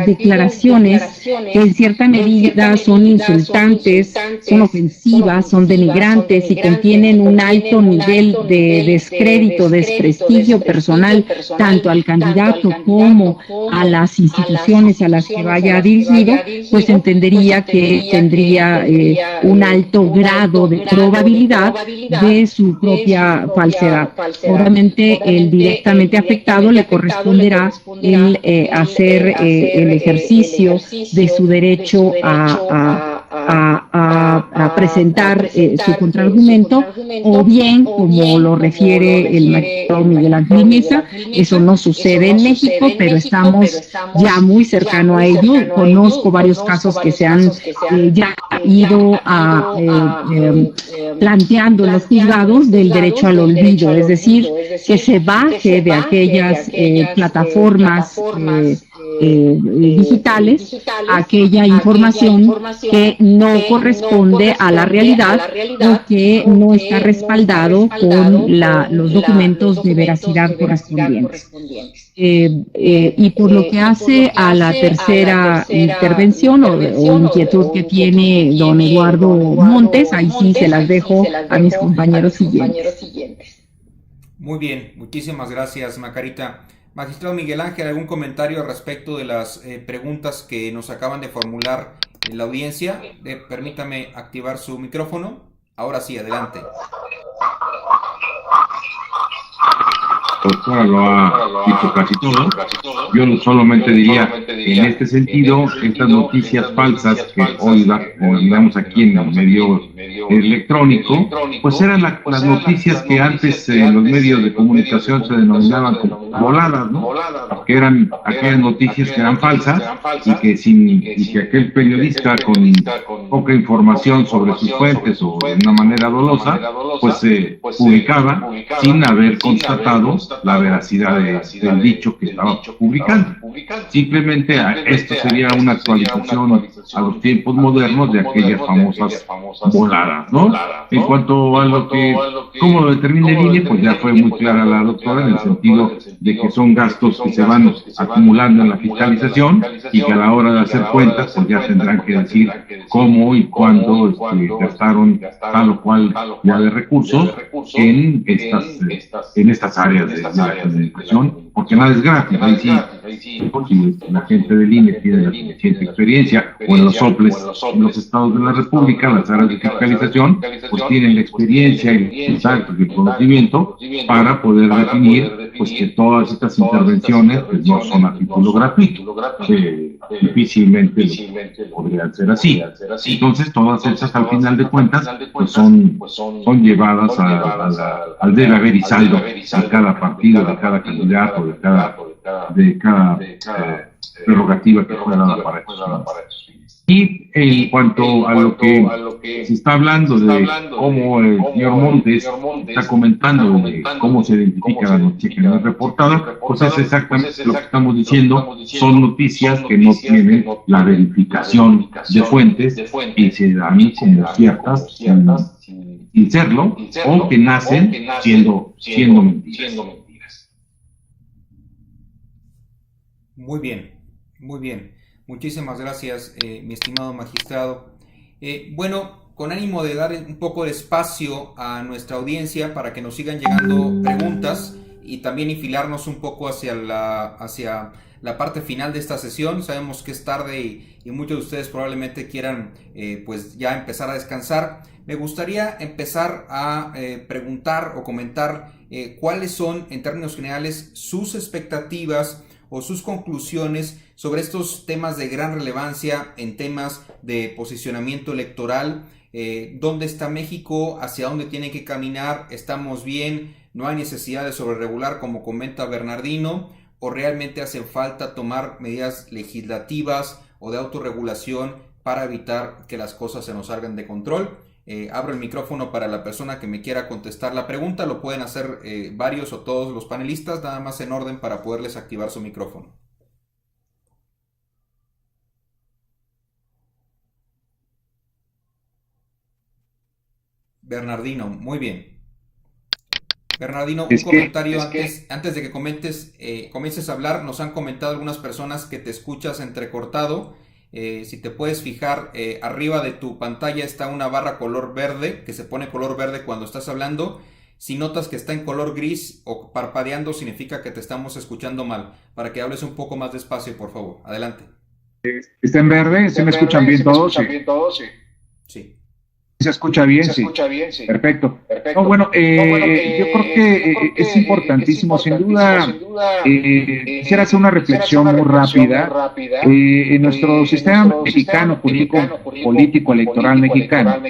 declaraciones que en cierta medida son insultantes, son ofensivas, son denigrantes y contienen un alto nivel de descrédito, desprestigio personal, tanto al candidato como a las instituciones a las que vaya a dirigido, pues entendería que tendría un alto grado de probabilidad de su propia falsedad. Obviamente, el directamente afectado le corresponderá el hacer el ejercicio de su derecho a presentar su contraargumento, o bien, como lo refiere el magistrado Miguel Ángel Mesa, eso no sucede en México, pero estamos ya muy cercano a ello. Conozco varios casos que se han ya ido planteando en los juzgados del derecho al olvido, es decir, que se baje de aquellas plataformas digitales aquella información que no corresponde a la realidad o que no está respaldado con los documentos de veracidad correspondientes. Y por lo que hace a la tercera intervención o inquietud que tiene don Eduardo Montes, ahí sí se las dejo a mis compañeros siguientes. Muy bien, muchísimas gracias, Macarita. Magistrado Miguel Ángel, ¿algún comentario al respecto de las preguntas que nos acaban de formular en la audiencia? Permítame activar su micrófono. Ahora sí, adelante. Doctora lo ha dicho casi todo. Yo solamente diría, en este sentido, estas noticias falsas que hoy digamos aquí en el medio electrónico, pues eran las noticias que antes en los medios de comunicación se denominaban como voladas, ¿no? Que eran aquellas noticias que eran falsas y que aquel periodista con poca información sobre sus fuentes o de una manera dolosa, pues se publicaba sin haber constatado la veracidad del dicho que estaba publicando. Simplemente esto sería una actualización a los tiempos modernos de aquellas famosas voladas, ¿no? En cuanto a cómo lo determina el INE, pues ya fue muy clara la doctora en el sentido de que son gastos que se van acumulando en la fiscalización y que a la hora de hacer cuentas, pues ya tendrán que decir cómo y cuándo gastaron tal o cual ya de recursos en estas áreas de la comunicación, porque nada es gratis. Ahí sí, si la gente del INE tiene la suficiente experiencia, o en los soples en los estados de la República, las áreas de fiscalización, pues tienen la experiencia y los contactos y el conocimiento para poder definir pues que todas estas intervenciones pues, no son a título gratuito. Difícilmente podrían ser así. Entonces todas esas al final de cuentas pues son llevadas al debe haber y saldo de cada partido, de cada candidato, de cada prerrogativa que fue dada para estos fines. Y en cuanto a lo que se está hablando de cómo el señor Montes está comentando de cómo se identifica la noticia que no es reportada, pues es exactamente lo que estamos diciendo, son noticias que no tienen la verificación de fuentes y se dan como ciertas sin serlo, o que nacen siendo mentiras. Muy bien, muy bien. Muchísimas gracias, mi estimado magistrado. Bueno, con ánimo de dar un poco de espacio a nuestra audiencia para que nos sigan llegando preguntas y también enfilarnos un poco hacia la parte final de esta sesión. Sabemos que es tarde y muchos de ustedes probablemente quieran pues ya empezar a descansar. Me gustaría empezar a preguntar o comentar cuáles son, en términos generales, sus expectativas o sus conclusiones sobre estos temas de gran relevancia en temas de posicionamiento electoral. ¿Dónde está México? ¿Hacia dónde tiene que caminar? ¿Estamos bien? ¿No hay necesidad de sobreregular, como comenta Bernardino? ¿O realmente hace falta tomar medidas legislativas o de autorregulación para evitar que las cosas se nos salgan de control? Abro el micrófono para la persona que me quiera contestar la pregunta. Lo pueden hacer varios o todos los panelistas, nada más en orden para poderles activar su micrófono. Bernardino, muy bien. Bernardino, un comentario antes de que comiences a hablar. Nos han comentado algunas personas que te escuchas entrecortado. Si te puedes fijar, arriba de tu pantalla está una barra color verde, que se pone color verde cuando estás hablando. Si notas que está en color gris o parpadeando, significa que te estamos escuchando mal. Para que hables un poco más despacio, por favor. Adelante. ¿Está en verde? ¿Se me escuchan bien todos? Sí. ¿Se escucha bien? Sí. Perfecto. No, bueno, yo creo que es importantísimo, sin duda, quisiera hacer una reflexión muy rápida. En nuestro sistema mexicano, político electoral mexicano,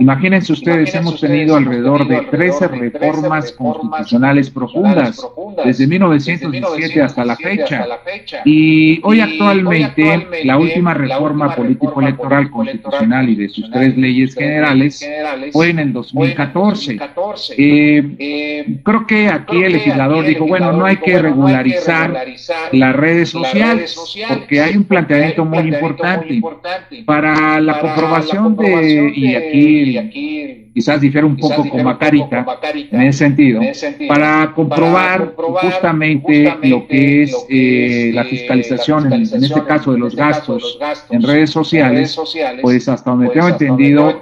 imagínense ustedes, hemos tenido alrededor de 13 reformas constitucionales profundas, desde 1917 hasta la fecha. Y hoy actualmente, la última reforma político-electoral constitucional y de sus 3 leyes generales fue en el 2014. Creo que aquí el legislador dijo, bueno, no hay que regularizar las redes sociales, porque hay un planteamiento muy importante para la comprobación y aquí quizás difiere un poco con Macarita en ese sentido, para comprobar justamente lo que es la fiscalización, en este caso de los gastos en redes sociales, pues hasta donde tengo entendido,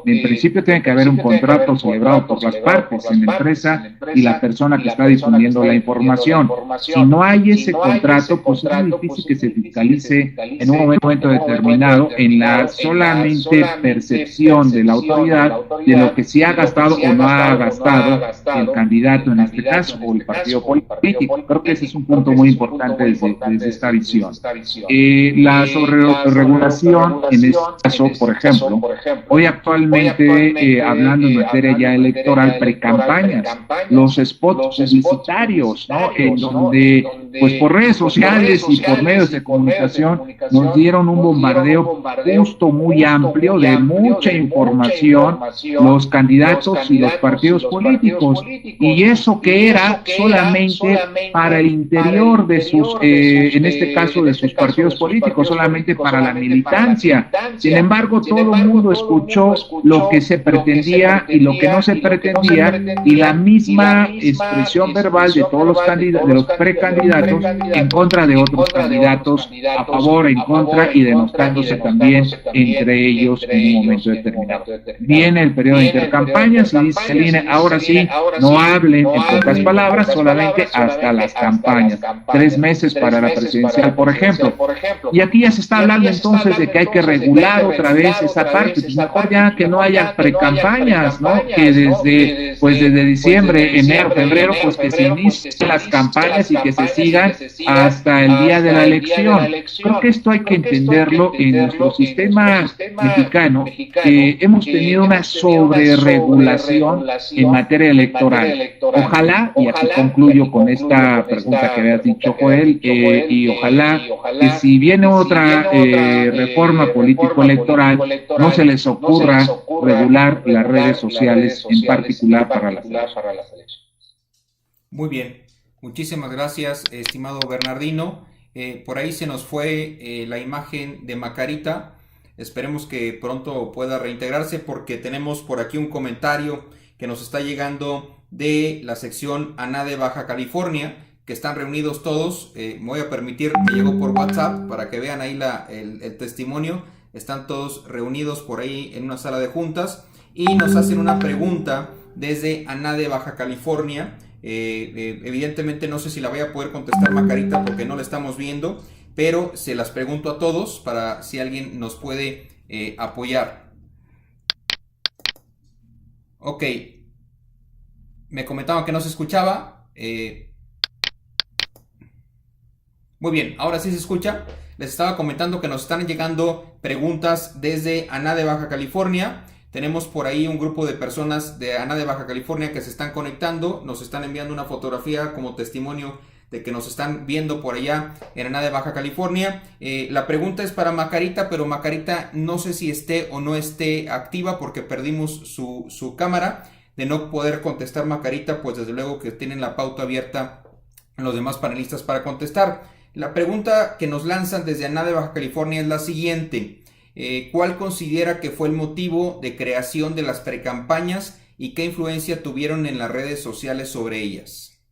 en principio tiene que haber un contrato celebrado por las partes, en la empresa y la persona que está difundiendo la información. Si no hay ese contrato, pues es muy difícil que se fiscalice en un momento determinado en la solamente percepción de la autoridad de lo que sí ha gastado o no ha gastado el candidato en este caso o el partido político. Creo que ese es un punto muy importante desde esta visión. La sobreregulación en este caso, por ejemplo, hoy actualmente, hablando en materia ya electoral, precampañas, los spots publicitarios, ¿no? En donde, pues por redes sociales y por medios de comunicación nos dieron un bombardeo justo muy amplio de mucha información, los candidatos y los partidos políticos, y eso que era solamente para el interior de sus, en este caso de sus partidos políticos, solamente para la militancia. Sin embargo, todo el mundo escuchó lo que se pretendía y lo que no se pretendía, y la misma expresión verbal de todos los candidatos, de los precandidatos, en contra de otros candidatos, a favor, en contra, y denostándose también entre ellos en un momento determinado. Viene el periodo de intercampañas y dice el INE, ahora sí, no hablen en pocas palabras, solamente hasta las campañas. 3 meses para la presidencial, por ejemplo. Y aquí ya se está hablando entonces de que hay que regular otra vez esa parte, pues mejor ya que no haya precampañas, ¿no? Que desde diciembre, enero, febrero, pues que se inicien las campañas y que se sigan hasta el día de la elección. Creo que esto hay que entenderlo en nuestro sistema mexicano, que hemos tenido una sobreregulación en materia electoral. Ojalá, y aquí concluyo con esta pregunta que habías dicho, Joel, y ojalá que si viene otra reforma político-electoral, no se les ocurra regular las redes sociales, en particular para las elecciones. Muy bien, muchísimas gracias, estimado Bernardino. Por ahí se nos fue la imagen de Macarita. Esperemos que pronto pueda reintegrarse, porque tenemos por aquí un comentario que nos está llegando de la sección ANADE Baja California, que están reunidos todos. Me voy a permitir, me llegó por WhatsApp para que vean ahí el testimonio. Están todos reunidos por ahí en una sala de juntas y nos hacen una pregunta desde ANADE Baja California. Evidentemente no sé si la voy a poder contestar, Macarita, porque no la estamos viendo, pero se las pregunto a todos para si alguien nos puede apoyar. Ok, me comentaban que no se escuchaba. Muy bien, ahora sí se escucha. Les estaba comentando que nos están llegando preguntas desde ANADE Baja California. Tenemos por ahí un grupo de personas de ANADE Baja California que se están conectando. Nos están enviando una fotografía como testimonio de que nos están viendo por allá en ANADE Baja California. La pregunta es para Macarita, pero Macarita no sé si esté o no esté activa porque perdimos su cámara. De no poder contestar Macarita, pues desde luego que tienen la pauta abierta los demás panelistas para contestar. La pregunta que nos lanzan desde ANADE Baja California es la siguiente. ¿Cuál considera que fue el motivo de creación de las precampañas y qué influencia tuvieron en las redes sociales sobre ellas?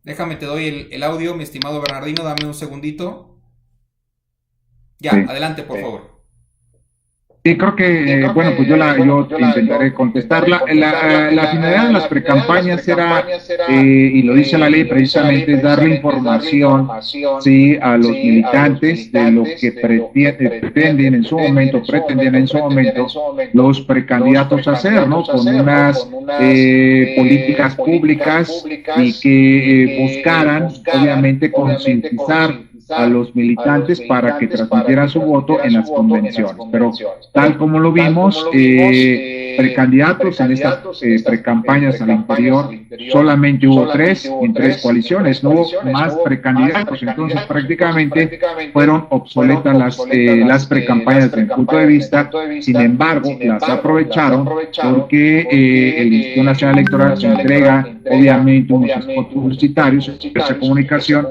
Déjame, te doy el audio, mi estimado Bernardino, dame un segundito. Ya, sí. Adelante, por favor. Sí, creo que, bueno, pues yo intentaré contestarla. La finalidad de las precampañas era, y lo dice la ley precisamente, es darle información, sí, a los militantes de lo que pretendían en su momento los precandidatos hacer, ¿no? Con unas políticas públicas y que buscaran, obviamente, concientizar a los militantes para que transmitieran su voto en las convenciones. Pero tal como lo vimos, precandidatos en estas precampañas al interior, solamente hubo 3 en 3 coaliciones, no hubo más precandidatos, entonces prácticamente fueron obsoletas las precampañas desde mi punto de vista. Sin embargo, las aprovecharon porque el Instituto Nacional Electoral se entrega obviamente unos spots publicitarios de comunicación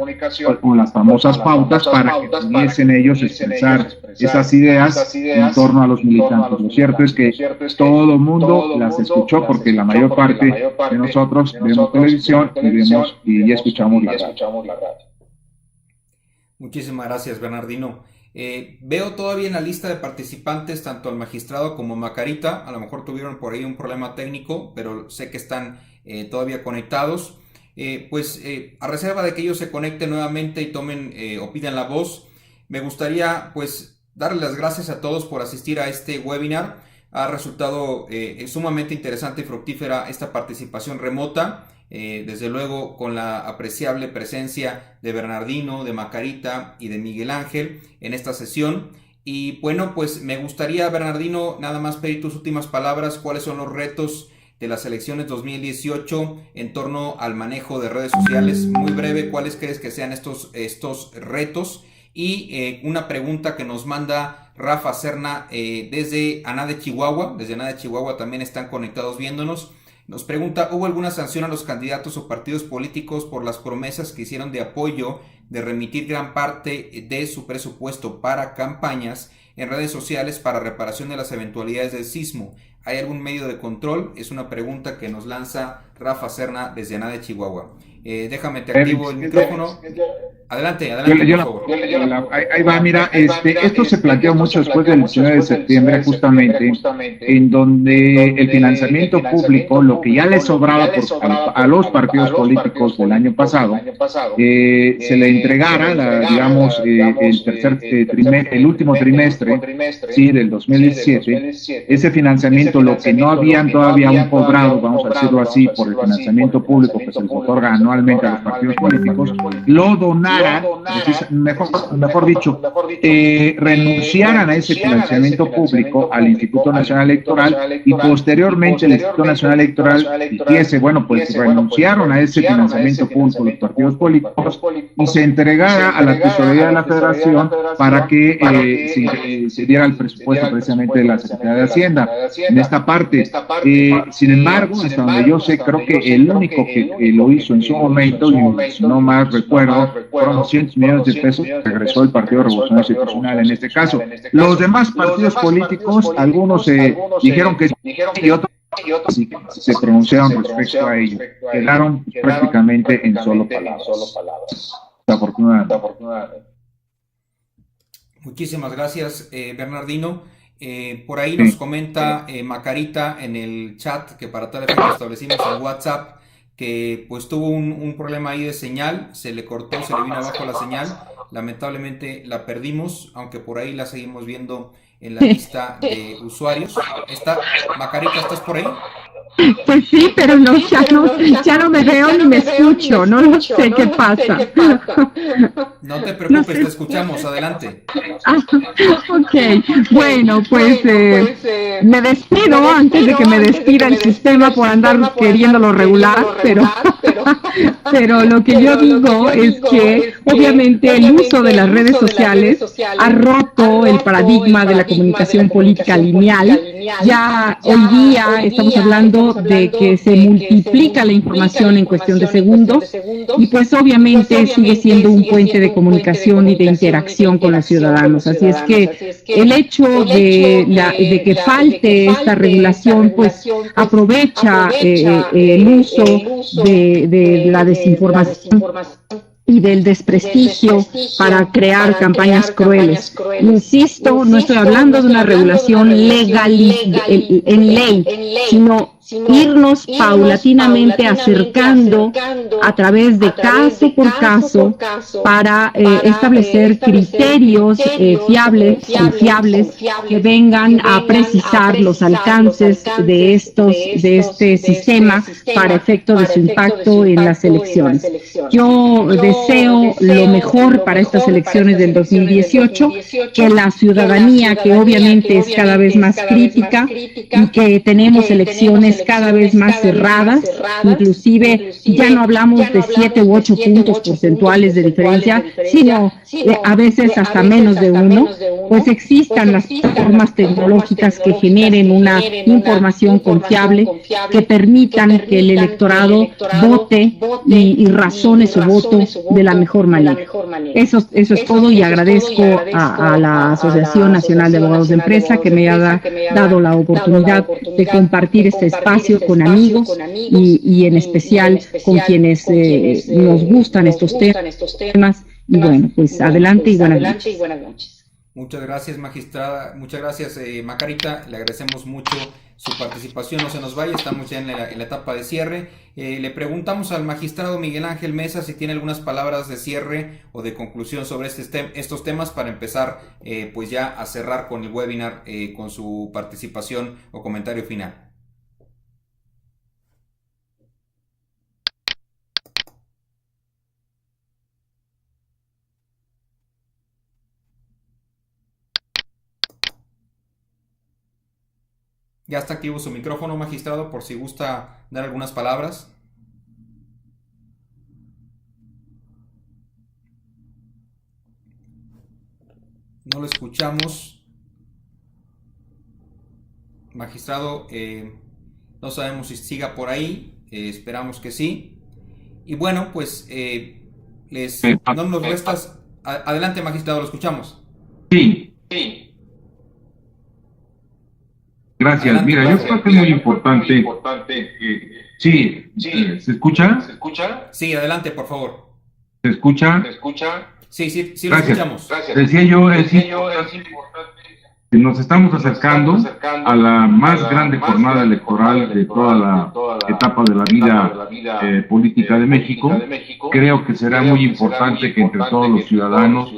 con las famosas pautas para que pudiesen ellos expresar esas ideas en torno a los militantes. Lo cierto es que todo el mundo las escuchó porque la mayor parte de nosotros vemos televisión y escuchamos la radio. Muchísimas gracias, Bernardino. Veo todavía en la lista de participantes tanto al magistrado como Macarita. A lo mejor tuvieron por ahí un problema técnico, pero sé que están todavía conectados. A reserva de que ellos se conecten nuevamente y tomen o pidan la voz, me gustaría pues darles las gracias a todos por asistir a este webinar. Ha resultado sumamente interesante y fructífera esta participación remota, desde luego con la apreciable presencia de Bernardino, de Macarita y de Miguel Ángel en esta sesión. Y bueno, pues me gustaría, Bernardino, nada más pedir tus últimas palabras. ¿Cuáles son los retos de las elecciones 2018 en torno al manejo de redes sociales? Muy breve, ¿cuáles crees que sean estos retos? Y una pregunta que nos manda Rafa Serna desde Aná de Chihuahua. Desde Aná de Chihuahua también están conectados viéndonos. Nos pregunta, ¿hubo alguna sanción a los candidatos o partidos políticos por las promesas que hicieron de apoyo de remitir gran parte de su presupuesto para campañas en redes sociales para reparación de las eventualidades del sismo? ¿Hay algún medio de control? Es una pregunta que nos lanza Rafa Serna desde Aná de Chihuahua. Déjame, te activo el micrófono. Adelante, por favor. Ahí va, mira, esto se planteó mucho después del 19 de septiembre, justamente, en donde el financiamiento público, lo que ya le sobraba a los partidos políticos del año pasado, se le entregara, digamos, el último trimestre, sí, del 2017, ese financiamiento, lo que no habían todavía aún cobrado, vamos a decirlo así, por el financiamiento público que se les otorga anualmente a los partidos políticos, lo donaran, mejor dicho, renunciaran a ese financiamiento público al Instituto Nacional Electoral, y posteriormente el Instituto Nacional Electoral dijese, bueno, pues renunciaron a ese financiamiento público los partidos políticos y se entregara a la tesorería de la Federación para que se diera el presupuesto precisamente de la Secretaría de Hacienda en esta parte. Sin embargo, hasta donde yo sé, creo que el único que lo hizo en su momento, y si no más recuerdo, fueron 200 millones de pesos que regresó el Partido Revolucionario Institucional en este caso. Los demás partidos políticos, algunos dijeron que sí y otros sí se pronunciaron respecto a ello. Quedaron prácticamente en solo palabras. Desafortunadamente. Muchísimas gracias, Bernardino. Por ahí nos comenta Macarita en el chat que para tal efecto establecimos en WhatsApp que pues tuvo un problema ahí de señal, se le cortó, se le vino abajo la señal, lamentablemente la perdimos, aunque por ahí la seguimos viendo en la lista de usuarios. Macarita, ¿estás por ahí? Pues sí, pero no, ya no me veo ni me escucho, no sé qué pasa. No te preocupes, te escuchamos, adelante. Ok, bueno, pues me despido antes de que me despida el sistema por andar queriéndolo regular, pero lo que yo digo es que obviamente el uso de las redes sociales ha roto el paradigma de la comunicación política lineal. Ya hoy día estamos hablando de que se multiplica la información en cuestión de segundos y pues obviamente sigue siendo un puente de comunicación y de interacción con los ciudadanos. Así es que el hecho de que falte esta regulación pues aprovecha el uso de la desinformación y del desprestigio para crear campañas crueles. Insisto, no estoy hablando de una regulación en ley, sino irnos paulatinamente acercando a través de caso por caso para establecer criterios fiables, confiables, que vengan a precisar los alcances de este sistema para efecto de su impacto en las elecciones. Yo deseo lo mejor para estas elecciones del 2018, que la ciudadanía, que obviamente es cada vez más crítica y que tenemos elecciones cada vez más cerradas, inclusive ya no hablamos de 7 u 8 puntos porcentuales de diferencia, sino a veces hasta menos de 1, pues existan las plataformas tecnológicas que generen una información confiable, que permitan que el electorado vote y razone su voto de la mejor manera. Eso es todo, y agradezco a la Asociación Nacional de Abogados de Empresa que me haya dado la oportunidad de compartir este espacio con amigos y en especial con quienes nos gustan estos temas. Y bueno, pues adelante y buenas noches. Muchas gracias, magistrada. Muchas gracias, Macarita. Le agradecemos mucho su participación. No se nos vaya, estamos ya en la etapa de cierre. Le preguntamos al magistrado Miguel Ángel Mesa si tiene algunas palabras de cierre o de conclusión sobre estos temas para empezar pues ya a cerrar con el webinar con su participación o comentario final. Ya está activo su micrófono, magistrado, por si gusta dar algunas palabras. No lo escuchamos. Magistrado, no sabemos si siga por ahí, esperamos que sí. Y bueno, pues no nos restas. Adelante, magistrado, lo escuchamos. Sí. Gracias. Adelante, Mira, gracias. yo creo que es muy importante. Sí, ¿se escucha? Sí, adelante, por favor. ¿Se escucha? Sí, sí lo Gracias. escuchamos. Decía yo, es importante que nos estamos acercando a la más grande jornada electoral de toda la etapa de la vida política de México. Creo que será muy importante que entre todos los ciudadanos,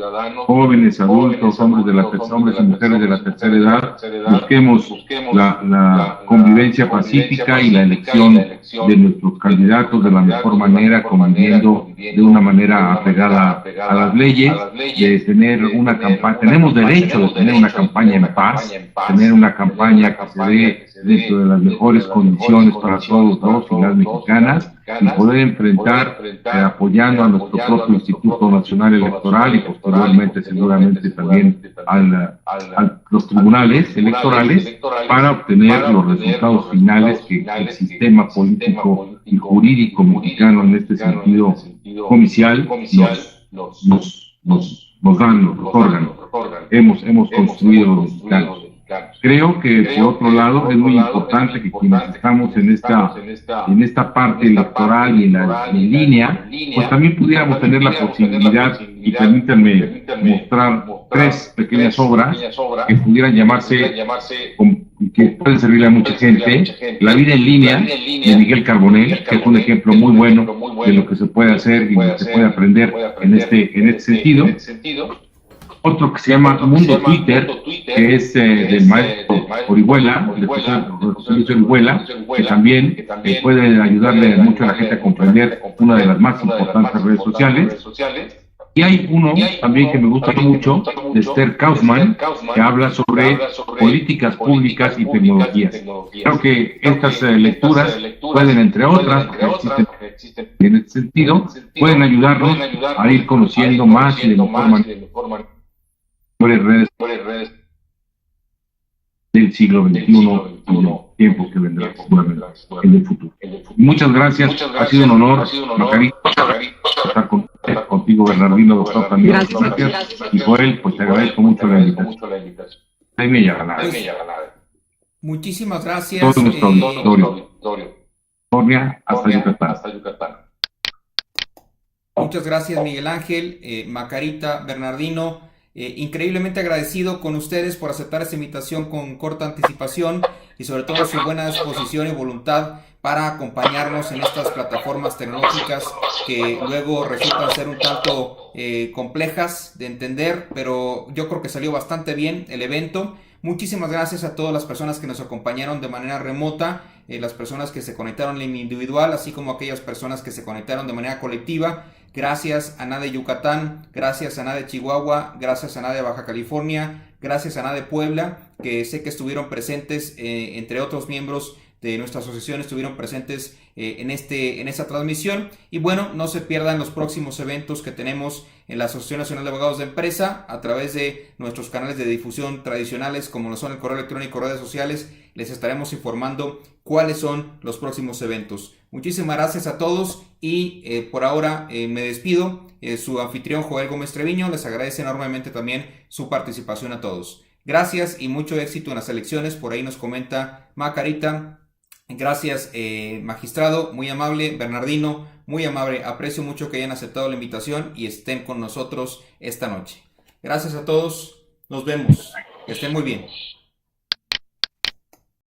jóvenes, adultos, hombres y mujeres de la tercera edad, busquemos la convivencia pacífica y la elección de nuestros candidatos de la mejor manera, conviviendo de una manera apegada a las leyes, de tener una campaña. Tenemos derecho de tener una campaña en paz, tener una campaña que se dé dentro de las mejores condiciones para todos los y las mexicanas, y poder enfrentar apoyando a nuestro propio Instituto Nacional Electoral y posteriormente seguramente también a los tribunales electorales para obtener los resultados finales que el sistema político y jurídico mexicano en este sentido comicial nos dan, nos otorgan. Hemos construido los mexicanos. Creo que, por otro lado, es muy importante que quienes estamos en esta parte electoral y en línea, pues también pudiéramos tener la posibilidad, y permítanme mostrar 3 pequeñas obras que pudieran llamarse, que pueden servirle a mucha gente: La vida en línea, de Miguel Carbonell, que es un ejemplo muy bueno de lo que se puede hacer y lo que se puede aprender en este sentido. Otro que se llama Mundo Twitter, que es del maestro Orihuela, de José Luis Orihuela, que también puede ayudarle mucho a la gente a comprender una de las más importantes redes sociales. Y hay uno también que me gusta mucho, de Esther Kaufman, que habla sobre políticas públicas y tecnologías. Creo que estas lecturas pueden, entre otras, porque existen en este sentido, pueden ayudarnos a ir conociendo más y de mejor manera redes del siglo XXI y los tiempos que vendrán seguramente en el futuro. Muchas gracias, ha sido un honor, Macarita, estar contigo, Bernardino, doctor, también. Gracias. Y Joel, pues te agradezco mucho la invitación. Jaime Yagalada. Muchísimas gracias. Todo nuestro auditorio. California hasta Yucatán. Muchas gracias, Miguel Ángel, Macarita, Bernardino. Increíblemente agradecido con ustedes por aceptar esta invitación con corta anticipación y sobre todo su buena disposición y voluntad para acompañarnos en estas plataformas tecnológicas que luego resultan ser un tanto complejas de entender, pero yo creo que salió bastante bien el evento. Muchísimas gracias a todas las personas que nos acompañaron de manera remota, las personas que se conectaron en individual, así como aquellas personas que se conectaron de manera colectiva. Gracias a NADE Yucatán, gracias a NADE Chihuahua, gracias a NADE Baja California, gracias a NADE Puebla, que sé que estuvieron presentes, entre otros miembros de nuestra asociación estuvieron presentes en esta transmisión. Y bueno, no se pierdan los próximos eventos que tenemos en la Asociación Nacional de Abogados de Empresa a través de nuestros canales de difusión tradicionales, como lo son el correo electrónico, redes sociales. Les estaremos informando cuáles son los próximos eventos. Muchísimas gracias a todos y por ahora me despido. Su anfitrión Joel Gómez Treviño les agradece enormemente también su participación a todos. Gracias y mucho éxito en las elecciones. Por ahí nos comenta Macarita. Gracias, magistrado, muy amable. Bernardino, muy amable. Aprecio mucho que hayan aceptado la invitación y estén con nosotros esta noche. Gracias a todos. Nos vemos. Que estén muy bien.